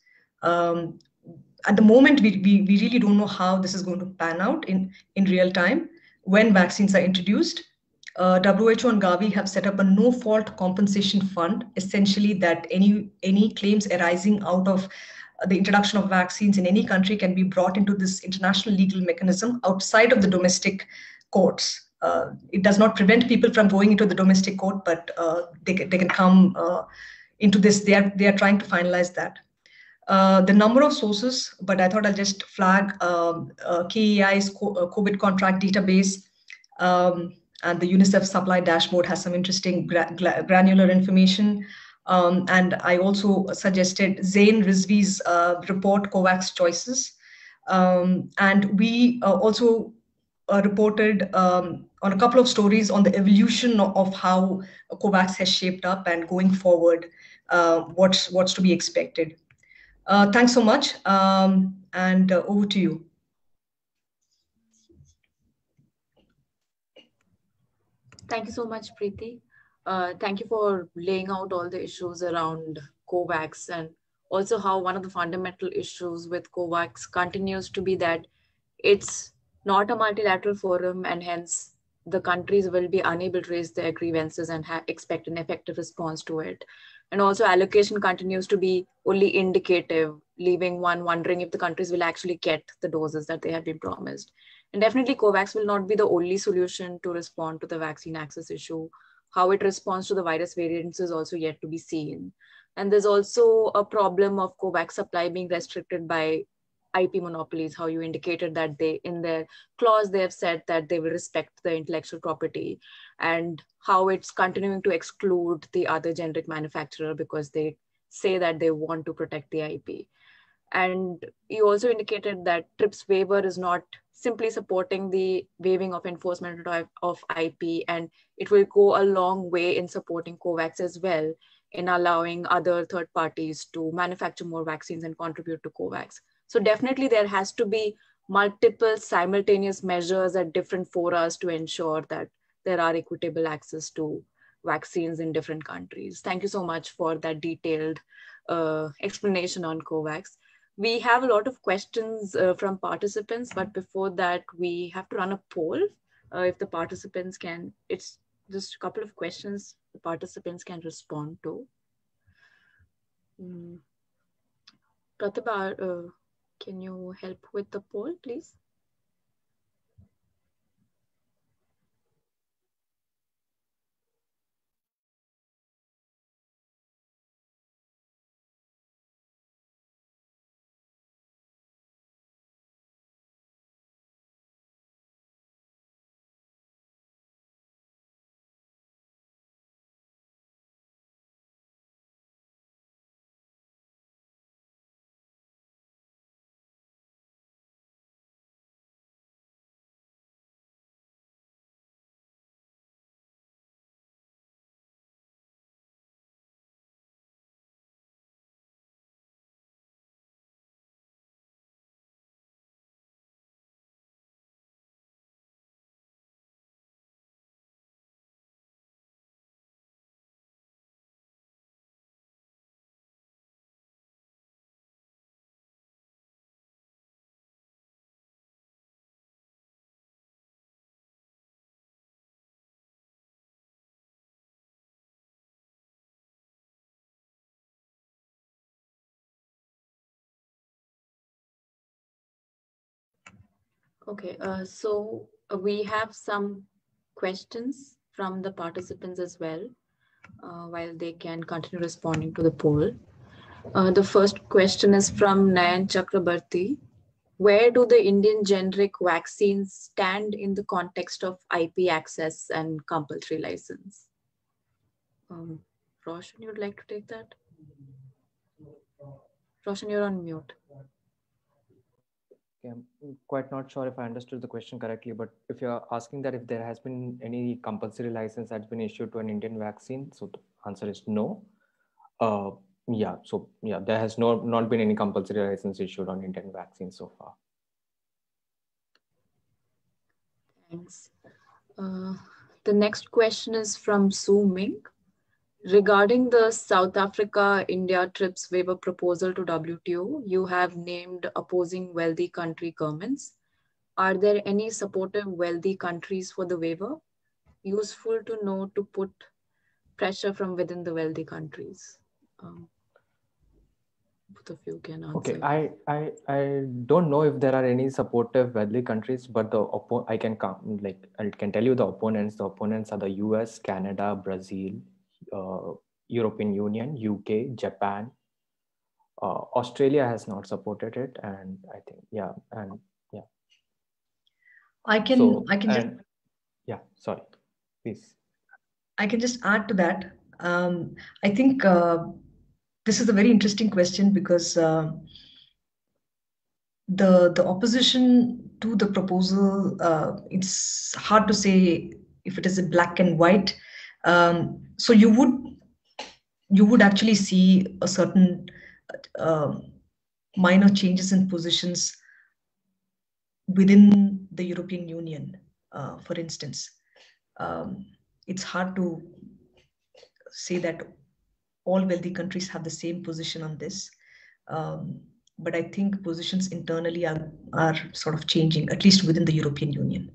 At the moment, we really don't know how this is going to pan out in real time when vaccines are introduced. WHO and GAVI have set up a no-fault compensation fund, essentially that any claims arising out of the introduction of vaccines in any country can be brought into this international legal mechanism outside of the domestic courts. It does not prevent people from going into the domestic court, but they can come into this. They are trying to finalize that. The number of sources, but I thought I'll just flag KEI's COVID contract database, and the UNICEF supply dashboard has some interesting granular information. And I also suggested Zain Rizvi's report, COVAX Choices. And we also reported on a couple of stories on the evolution of how COVAX has shaped up and going forward, what's to be expected. Thanks so much, and over to you. Thank you so much, Preeti. Thank you for laying out all the issues around COVAX, and also how one of the fundamental issues with COVAX continues to be that it's not a multilateral forum, and hence the countries will be unable to raise their grievances and expect an effective response to it. And also allocation continues to be only indicative, leaving one wondering if the countries will actually get the doses that they have been promised. And definitely COVAX will not be the only solution to respond to the vaccine access issue. How it responds to the virus variants is also yet to be seen. And there's also a problem of COVAX supply being restricted by IP monopolies, how you indicated that they, in their clause, they have said that they will respect the intellectual property, and how it's continuing to exclude the other generic manufacturer because they say that they want to protect the IP. And you also indicated that TRIPS waiver is not simply supporting the waiving of enforcement of IP, and it will go a long way in supporting COVAX as well, in allowing other third parties to manufacture more vaccines and contribute to COVAX. So definitely there has to be multiple simultaneous measures at different forums to ensure that there are equitable access to vaccines in different countries. Thank you so much for that detailed explanation on COVAX. We have a lot of questions from participants, but before that, we have to run a poll. If the participants can, it's just a couple of questions the participants can respond to. Pratibha, can you help with the poll, please? Okay, so we have some questions from the participants as well, while they can continue responding to the poll. The first question is from Nayan Chakrabarti. Where do the Indian generic vaccines stand in the context of IP access and compulsory license? Roshan, you'd like to take that? Roshan, you're on mute. Okay, I'm quite not sure if I understood the question correctly, but if you're asking that if there has been any compulsory license that's been issued to an Indian vaccine, so the answer is no. There has not been any compulsory license issued on Indian vaccines so far. Thanks. The next question is from Su Ming. Regarding the South Africa-India TRIPS waiver proposal to WTO, you have named opposing wealthy country governments. Are there any supportive wealthy countries for the waiver? Useful to know to put pressure from within the wealthy countries. Both of you can answer. Okay, I don't know if there are any supportive wealthy countries, but I can tell you the opponents. The opponents are the US, Canada, Brazil, European Union, UK, Japan. Australia has not supported it, and I think sorry, please. I can just add to that. I think this is a very interesting question because the opposition to the proposal, it's hard to say if it is a black and white. So you would actually see a certain minor changes in positions within the European Union, for instance. It's hard to say that all wealthy countries have the same position on this. But I think positions internally are sort of changing, at least within the European Union.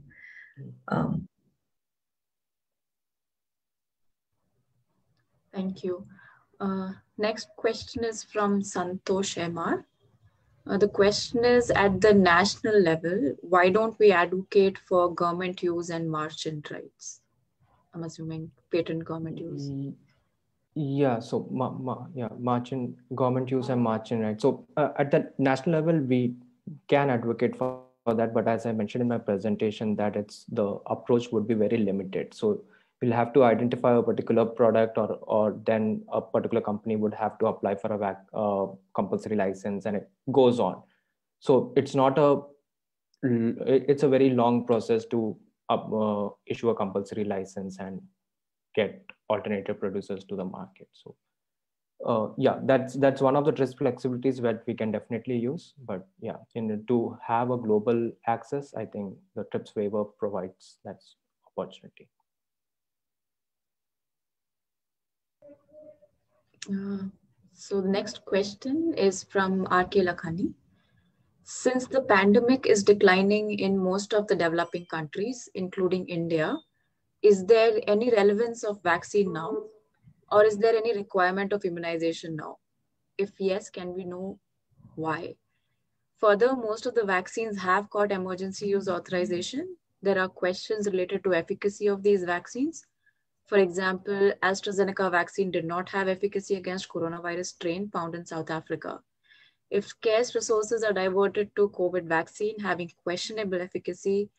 Thank you. Next question is from Santosh MR. The question is, at the national level, why don't we advocate for government use and marchant rights? I'm assuming patent government use. Yeah, so government use and marchant rights. So at the national level, we can advocate for that, but as I mentioned in my presentation, that the approach would be very limited. So we'll have to identify a particular product, or then a particular company would have to apply for a compulsory license, and it goes on. So it's not it's a very long process to issue a compulsory license and get alternative producers to the market. So yeah, that's one of the TRIPS flexibilities that we can definitely use. But yeah, to have a global access, I think the TRIPS waiver provides that opportunity. So the next question is from R.K. Lakhani. Since the pandemic is declining in most of the developing countries, including India, is there any relevance of vaccine now? Or is there any requirement of immunization now? If yes, can we know why? Further, most of the vaccines have got emergency use authorization. There are questions related to efficacy of these vaccines. For example, AstraZeneca vaccine did not have efficacy against coronavirus strain found in South Africa. If scarce resources are diverted to COVID vaccine having questionable efficacy,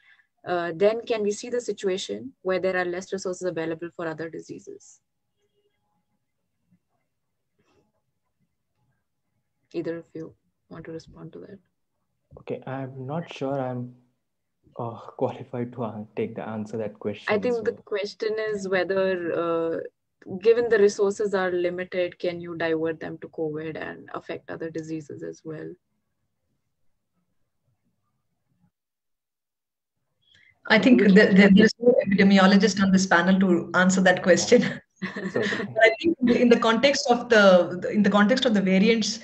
then can we see the situation where there are less resources available for other diseases? Either of you want to respond to that? Okay, I'm not sure I'm qualified to take the answer that question. I think the question is whether, given the resources are limited, can you divert them to COVID and affect other diseases as well? I think there's no epidemiologist on this panel to answer that question. I think in the context of the variants,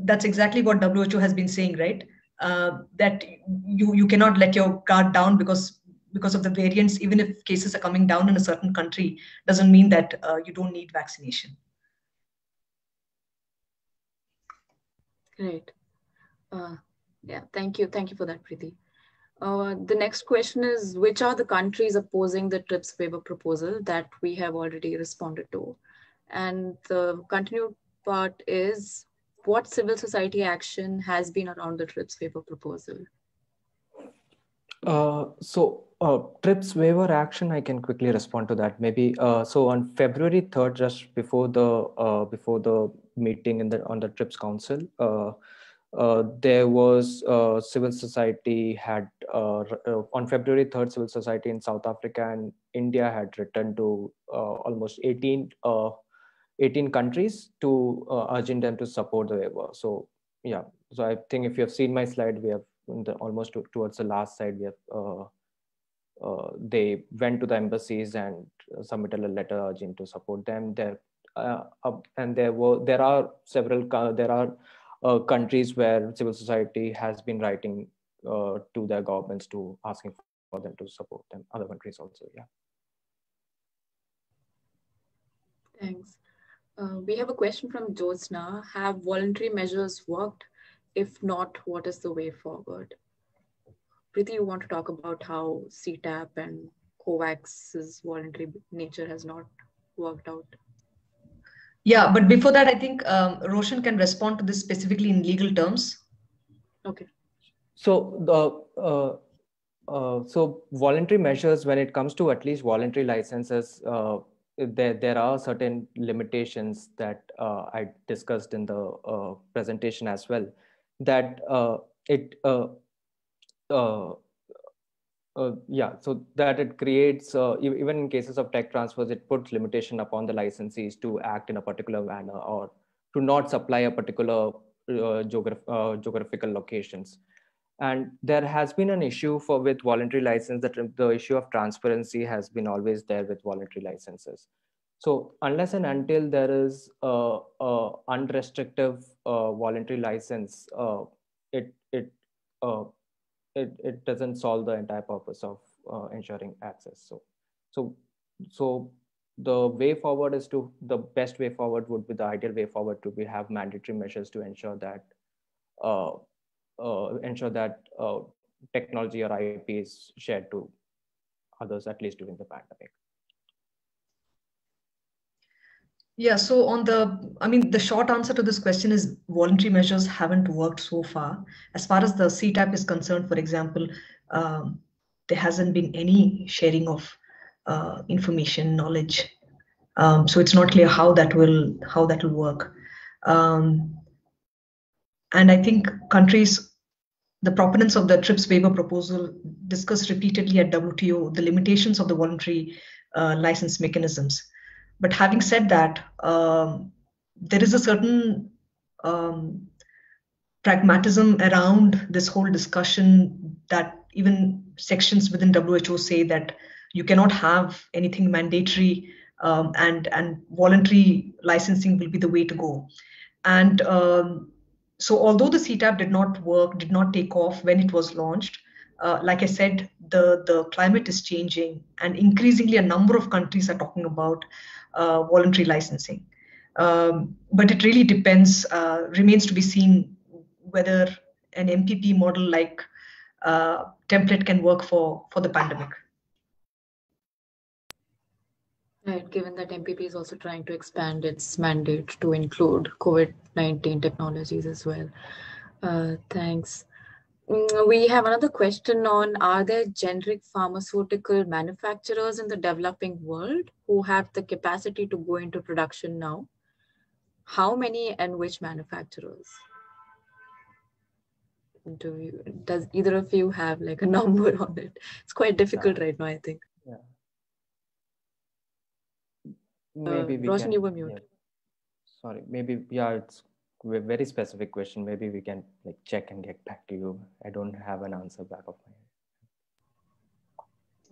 that's exactly what WHO has been saying, right? That you cannot let your guard down because of the variants. Even if cases are coming down in a certain country, doesn't mean that you don't need vaccination. Great. Yeah, thank you for that, Preeti. The next question is, which are the countries opposing the TRIPS waiver proposal that we have already responded to? And the continued part is, what civil society action has been around the TRIPS waiver proposal? TRIPS waiver action, I can quickly respond to that. Maybe so on February 3rd, just before the meeting on the TRIPS Council, there was civil society had on February 3rd, civil society in South Africa and India had written to almost 18 countries to urging them to support the waiver. So yeah, so I think if you have seen my slide, we have almost towards the last slide, we have they went to the embassies and submitted a letter urging to support them. There are several countries where civil society has been writing to their governments to asking for them to support them. Other countries also, yeah. Thanks. We have a question from Jyotsna. Have voluntary measures worked? If not, what is the way forward? Preeti, you want to talk about how CEPI and Kovacs's voluntary nature has not worked out? Yeah, but before that, I think Roshan can respond to this specifically in legal terms. Okay. So so voluntary measures, when it comes to at least voluntary licenses, there are certain limitations that I discussed in the presentation as well. That so that it creates, even in cases of tech transfers, it puts limitation upon the licensees to act in a particular manner or to not supply a particular geographical locations. And there has been an issue with voluntary license, that the issue of transparency has been always there with voluntary licenses. So unless and until there is a unrestricted voluntary license, it doesn't solve the entire purpose of ensuring access. So the way forward is the best way forward would be, the ideal way forward to have mandatory measures to ensure that technology or IP is shared to others, at least during the pandemic. Yeah, so the short answer to this question is voluntary measures haven't worked so far. As far as the CEPI is concerned, for example, there hasn't been any sharing of information, knowledge. So it's not clear how that will work. And I think countries, the proponents of the TRIPS waiver proposal, discussed repeatedly at WTO the limitations of the voluntary license mechanisms. But having said that, there is a certain pragmatism around this whole discussion, that even sections within WHO say that you cannot have anything mandatory, and voluntary licensing will be the way to go. And so although the CTAP did not take off when it was launched, like I said, the climate is changing, and increasingly a number of countries are talking about voluntary licensing. But it really depends, remains to be seen whether an MPP model like template can work for the pandemic. Right, given that MPP is also trying to expand its mandate to include COVID-19 technologies as well. Thanks. We have another question on, are there generic pharmaceutical manufacturers in the developing world who have the capacity to go into production now? How many and which manufacturers? Does either of you have like a number on it? It's quite difficult right now, I think. Yeah. Maybe we Roshan, can. you were mute. Yeah. Sorry, maybe, yeah, it's a very specific question. Maybe we can like check and get back to you. I don't have an answer back of my head.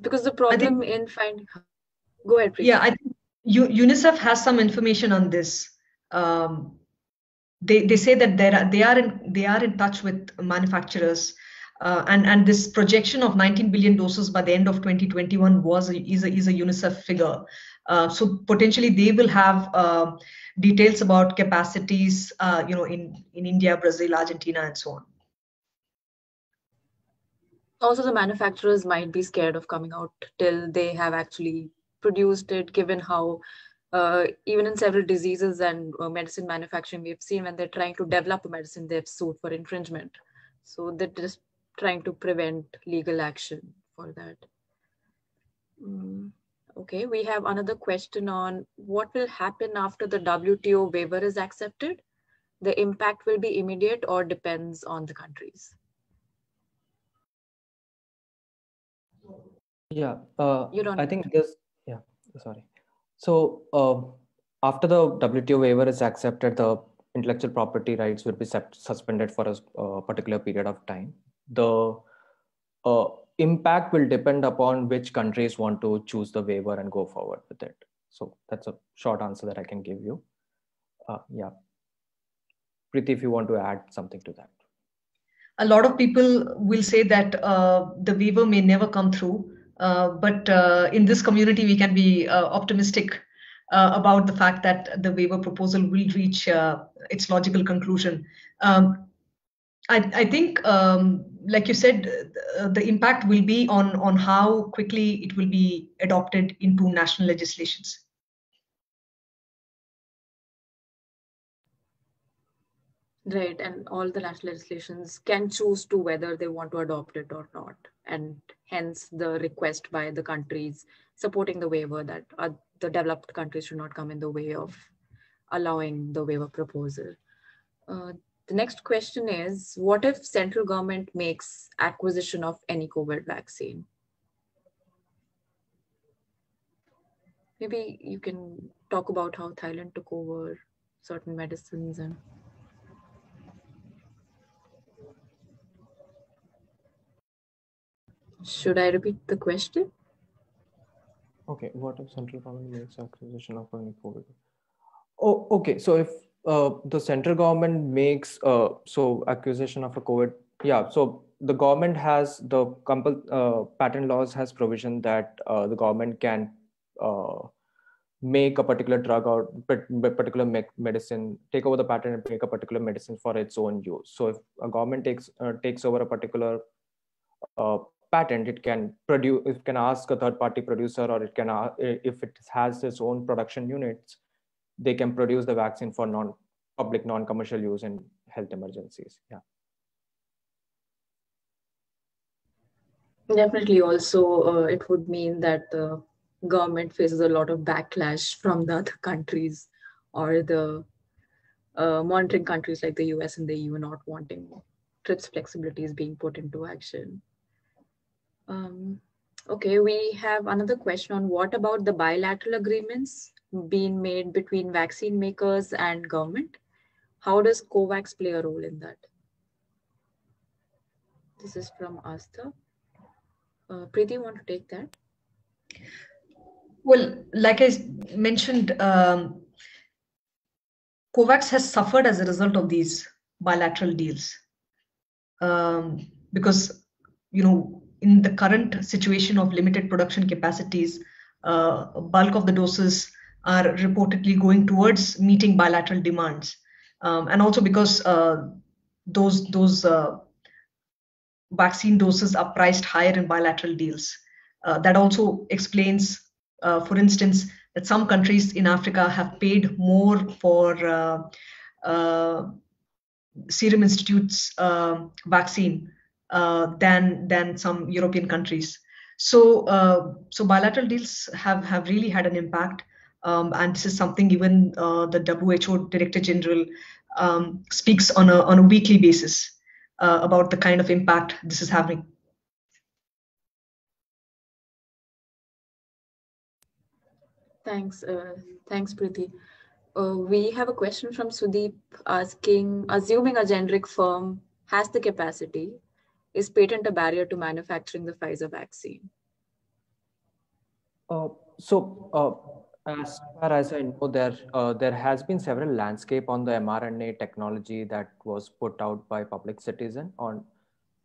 Because the problem in finding, go ahead, Preeti. Yeah, I think UNICEF has some information on this. They say that they are in touch with manufacturers, and this projection of 19 billion doses by the end of 2021 is a UNICEF figure. So potentially they will have details about capacities, in India, Brazil, Argentina, and so on. Also, the manufacturers might be scared of coming out till they have actually produced it, given how even in several diseases and medicine manufacturing, we've seen when they're trying to develop a medicine, they've sued for infringement. So they're just trying to prevent legal action for that. Okay, we have another question on what will happen after the WTO waiver is accepted. The impact will be immediate or depends on the countries. Yeah, I think this, yeah, sorry. So after the WTO waiver is accepted, the intellectual property rights will be suspended for a particular period of time. The impact will depend upon which countries want to choose the waiver and go forward with it. So that's a short answer that I can give you. Yeah. Preeti, if you want to add something to that. A lot of people will say that the waiver may never come through. But in this community, we can be optimistic about the fact that the waiver proposal will reach its logical conclusion. I think, like you said, the impact will be on how quickly it will be adopted into national legislations. Right, and all the national legislations can choose to whether they want to adopt it or not. And hence the request by the countries supporting the waiver that the developed countries should not come in the way of allowing the waiver proposal. The next question is, what if central government makes acquisition of any COVID vaccine? Maybe you can talk about how Thailand took over certain medicines and... Should I repeat the question? Okay, what if central government makes acquisition of any COVID? Oh, okay. So if the central government makes acquisition of a COVID, yeah. So the government has the patent laws has provision that the government can make a particular drug or particular medicine, take over the patent and make a particular medicine for its own use. So if a government takes over a particular patent, it can ask a third-party producer, or it can if it has its own production units, they can produce the vaccine for non-public, non-commercial use in health emergencies. Yeah. Definitely. Also, it would mean that the government faces a lot of backlash from the other countries, or the monitoring countries like the US and the EU not wanting TRIPS flexibilities being put into action. Okay, we have another question on what about the bilateral agreements being made between vaccine makers and government? How does COVAX play a role in that? This is from Astha. Preeti, want to take that? Well, like I mentioned, Kovacs has suffered as a result of these bilateral deals, because, in the current situation of limited production capacities, bulk of the doses are reportedly going towards meeting bilateral demands, and also because those vaccine doses are priced higher in bilateral deals. That also explains, for instance, that some countries in Africa have paid more for Serum Institute's vaccine than some European countries. So bilateral deals have really had an impact, and this is something even the WHO Director General speaks on a weekly basis about the kind of impact this is having. Thanks, Preeti. We have a question from Sudeep asking, assuming a generic firm has the capacity, is patent a barrier to manufacturing the Pfizer vaccine? As far as I know, there has been several landscape on the mRNA technology that was put out by Public Citizen on,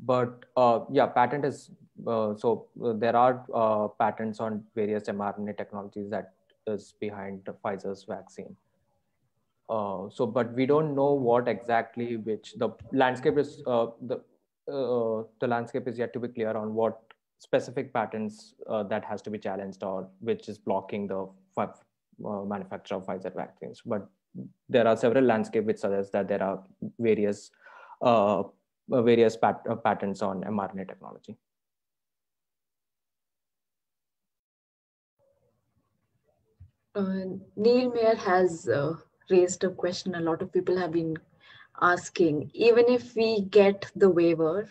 but yeah, patent is, there are patents on various mRNA technologies that is behind Pfizer's vaccine. But we don't know what exactly, which the landscape is, the landscape is yet to be clear on what specific patents that has to be challenged, or which is blocking the manufacture of Pfizer vaccines. But there are several landscape which suggests that there are various patents on mRNA technology. Neil Mayer has raised a question a lot of people have been asking. Even if we get the waiver,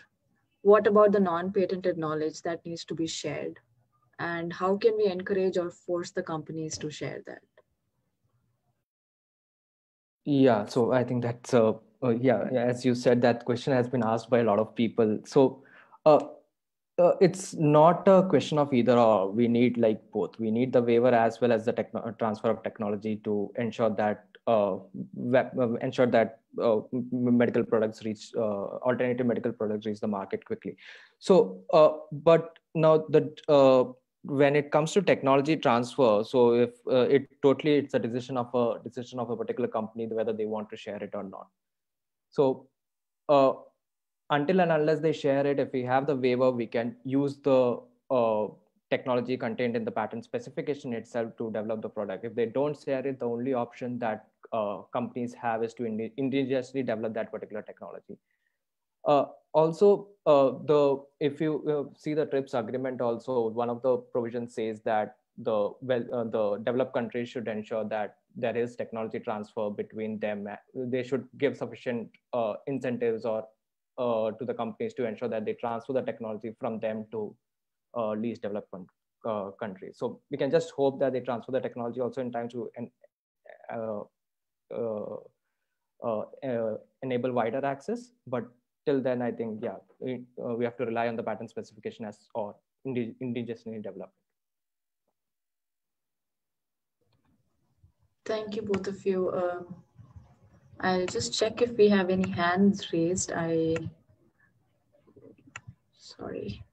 what about the non-patented knowledge that needs to be shared? And how can we encourage or force the companies to share that? Yeah, so I think that's, yeah, as you said, that question has been asked by a lot of people. So it's not a question of either or. We need like both. We need the waiver as well as the transfer of technology to ensure that medical products reach, alternative medical products reach the market quickly. So, but now when it comes to technology transfer, so if it's a decision of a particular company whether they want to share it or not. So until and unless they share it, if we have the waiver, we can use the technology contained in the patent specification itself to develop the product. If they don't share it, the only option that companies have is to indigenously develop that particular technology. Also, if you see the TRIPS agreement, also one of the provisions says that the developed countries should ensure that there is technology transfer between them. They should give sufficient incentives or to the companies to ensure that they transfer the technology from them to least developed countries. So we can just hope that they transfer the technology also in time to enable wider access. But till then, I think, yeah, we have to rely on the patent specification or indigenously develop it. Thank you, both of you. I'll just check if we have any hands raised. Sorry.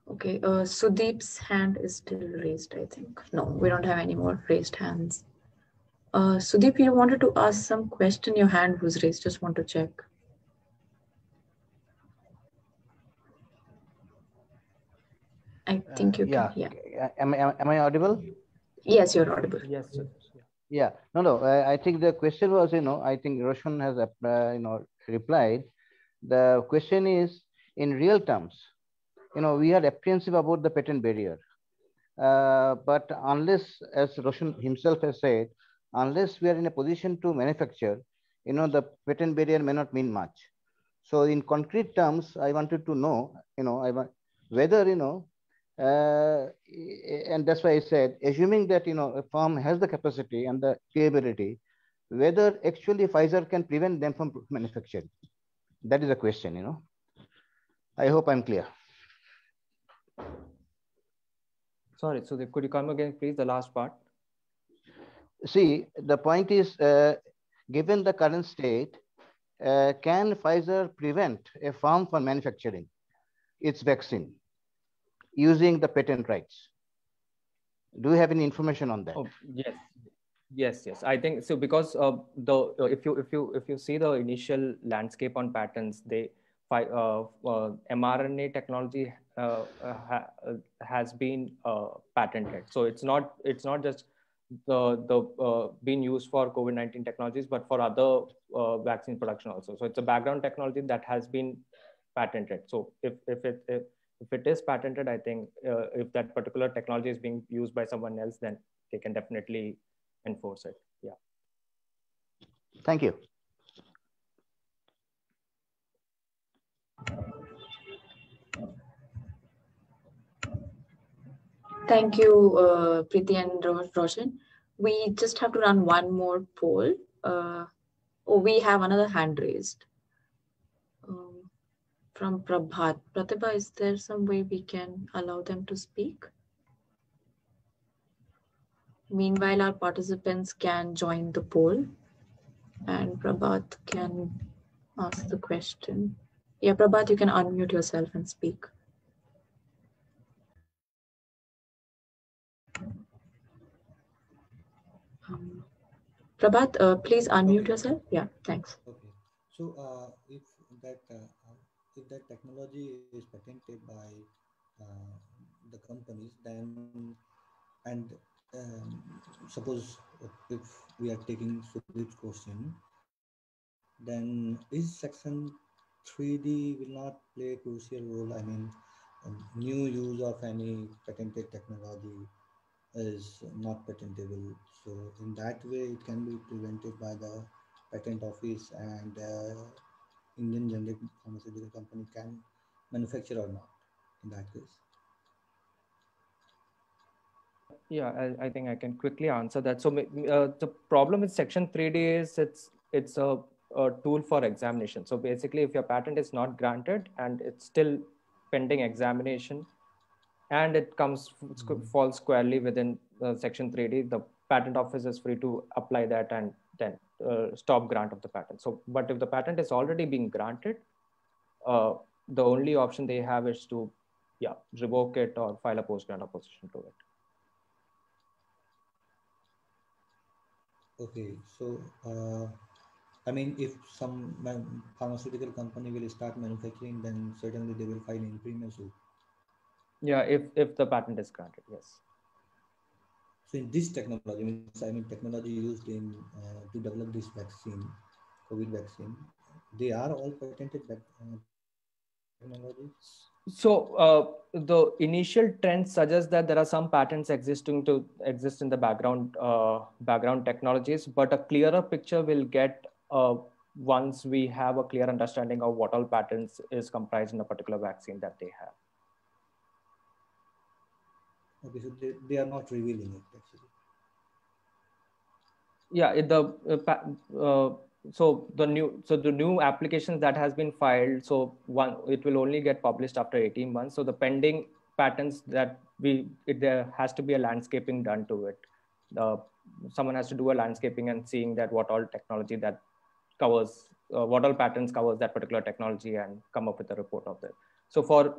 Okay, Sudeep's hand is still raised, I think. No, we don't have any more raised hands. Sudeep, you wanted to ask some question. Your hand was raised. Just want to check. I think you can. Yeah. Am I audible? Yes, you're audible. Yes, sir. Yeah. No. I think the question was, I think Roshan has, replied. The question is, in real terms, we are apprehensive about the patent barrier. But unless, as Roshan himself has said, unless we are in a position to manufacture, the patent barrier may not mean much. So in concrete terms, I wanted to know, whether, and that's why I said, assuming that, a firm has the capacity and the capability, whether actually Pfizer can prevent them from manufacturing. That is a question, I hope I'm clear. Sorry, so could you come again, please, the last part? See, the point is, given the current state, can Pfizer prevent a firm from manufacturing its vaccine using the patent rights? Do you have any information on that? Oh, yes. I think so, because if you see the initial landscape on patents, mRNA technology has been patented. So it's not just being used for COVID-19 technologies, but for other vaccine production also. So it's a background technology that has been patented. So if it is patented, I think if that particular technology is being used by someone else, then they can definitely enforce it. Yeah. Thank you. Thank you, Preeti and Roshan. We just have to run one more poll. We have another hand raised from Prabhat. Pratibha, is there some way we can allow them to speak? Meanwhile, our participants can join the poll and Prabhat can ask the question. Yeah, Prabhat, you can unmute yourself and speak. Prabhat, please unmute yourself. Yeah, thanks. Okay. So if that technology is patented by the companies, then suppose if we are taking Sudip's question, then is section 3D will not play a crucial role? I mean, new use of any patented technology is not patentable. So in that way, it can be prevented by the patent office, and Indian generic pharmaceutical company can manufacture or not in that case. Yeah, I think I can quickly answer that. So the problem with Section 3D is it's a tool for examination. So basically, if your patent is not granted and it's still pending examination, and it falls squarely within Section 3D, the patent office is free to apply that and then stop grant of the patent. So, but if the patent is already being granted, the only option they have is to revoke it or file a post-grant opposition to it. Okay, so I mean, if some pharmaceutical company will start manufacturing, then certainly they will file an infringement suit. Yeah, if the patent is granted, yes. So in this technology, technology used in to develop this vaccine, COVID vaccine, they are all patented technologies. So the initial trend suggests that there are some patents exist in the background technologies, but a clearer picture will get once we have a clear understanding of what all patents is comprised in a particular vaccine that they have. Okay, so they are not revealing it actually. Yeah, so the new applications that has been filed, so it will only get published after 18 months. So the pending patents that there has to be a landscaping done to it. Someone has to do a landscaping and seeing that what all technology that covers, what all patents covers that particular technology, and come up with a report of that. So for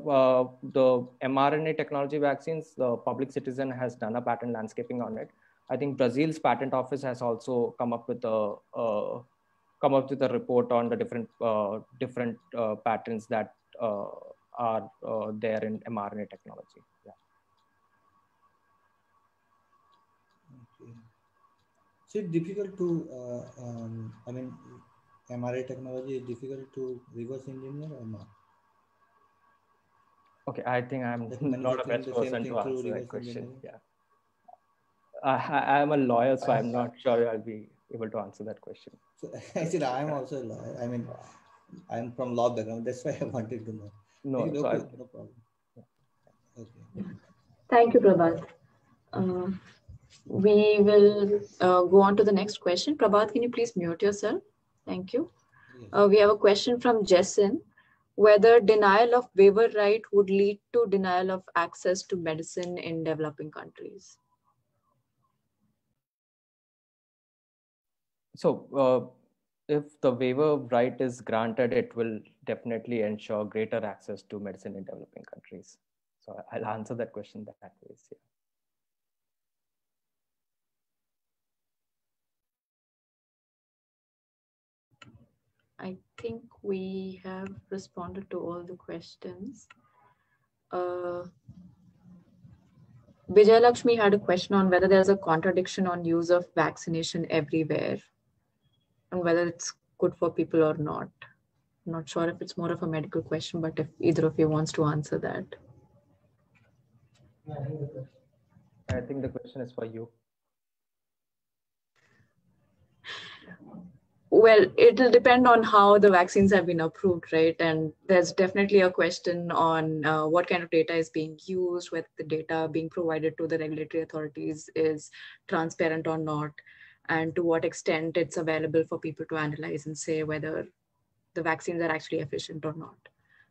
the mRNA technology vaccines, the Public Citizen has done a patent landscaping on it. I think Brazil's patent office has also come up with a report on the different patents that are there in mRNA technology. Yeah. Okay. So it's difficult to, mRNA technology is difficult to reverse engineer or not? Okay, I think I'm not a best person to answer that question. Yeah. I am a lawyer, so I'm not sure I'll be able to answer that question. So actually, I'm also a lawyer. I mean, I'm from law background. That's why I wanted to know. No, no problem. Okay. Thank you, Prabhat. We will go on to the next question. Prabhat, can you please mute yourself? Thank you. Yes. We have a question from Jessen. Whether denial of waiver right would lead to denial of access to medicine in developing countries. So if the waiver right is granted, it will definitely ensure greater access to medicine in developing countries. So I'll answer that question that way. Yeah. I think we have responded to all the questions. Vijay Lakshmi had a question on whether there's a contradiction on use of vaccination everywhere and whether it's good for people or not. I'm not sure if it's more of a medical question, but if either of you wants to answer that. I think the question is for you. Well, it'll depend on how the vaccines have been approved, right? And there's definitely a question on what kind of data is being used, whether the data being provided to the regulatory authorities is transparent or not, and to what extent it's available for people to analyze and say whether the vaccines are actually efficient or not.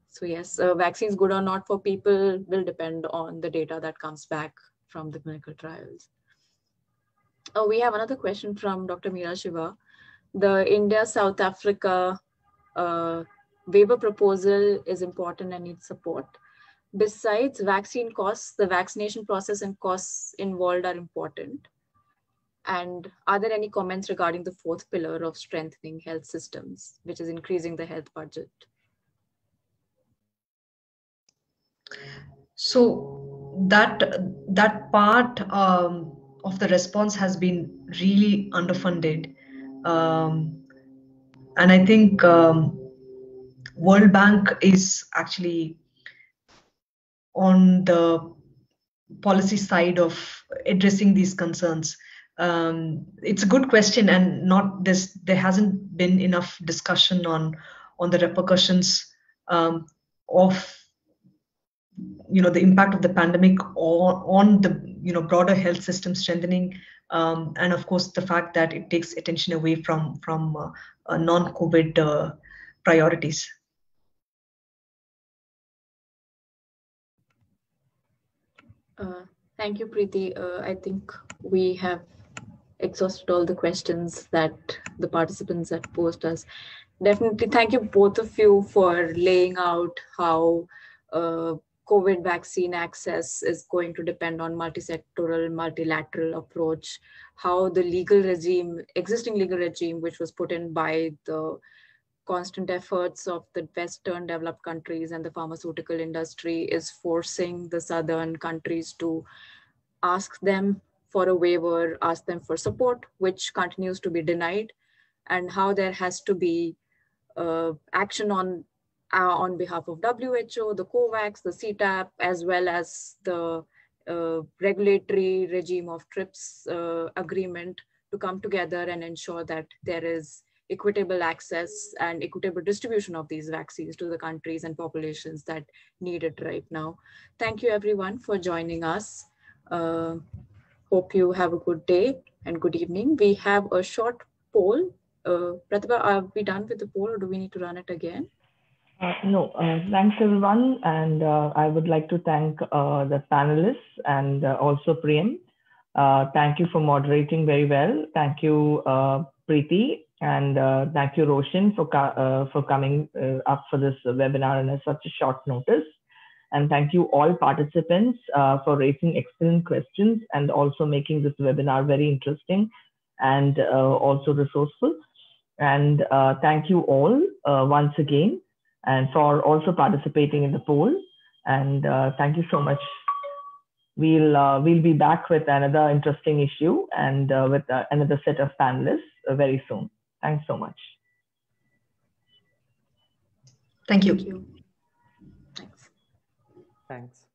So yes, vaccines good or not for people will depend on the data that comes back from the clinical trials. We have another question from Dr. Meera Shiva. The India-South Africa waiver proposal is important and needs support. Besides vaccine costs, the vaccination process and costs involved are important. And are there any comments regarding the fourth pillar of strengthening health systems, which is increasing the health budget? So that part of the response has been really underfunded. And I think World Bank is actually on the policy side of addressing these concerns. It's a good question, and there hasn't been enough discussion on the repercussions of the impact of the pandemic on the broader health system strengthening, and of course the fact that it takes attention away from non-COVID priorities. Thank you, Preeti. I think we have exhausted all the questions that the participants had posed us. Definitely, thank you both of you for laying out how COVID vaccine access is going to depend on multi-sectoral, multilateral approach, how the existing legal regime, which was put in by the constant efforts of the Western developed countries and the pharmaceutical industry, is forcing the Southern countries to ask them for a waiver, ask them for support, which continues to be denied, and how there has to be action on behalf of WHO, the Kovacs, the CEPI, as well as the regulatory regime of TRIPS agreement to come together and ensure that there is equitable access and equitable distribution of these vaccines to the countries and populations that need it right now. Thank you everyone for joining us. Hope you have a good day and good evening. We have a short poll. Pratibha, are we done with the poll or do we need to run it again? No, thanks everyone. And I would like to thank the panelists and also Priyam. Thank you for moderating very well. Thank you, Preeti, and thank you, Roshan, for coming up for this webinar in such a short notice. And thank you all participants for raising excellent questions and also making this webinar very interesting and also resourceful. And thank you all once again and for also participating in the poll. And thank you so much. We'll be back with another interesting issue and with another set of panelists very soon. Thanks so much. Thank you. Thank you. Thanks. Thanks.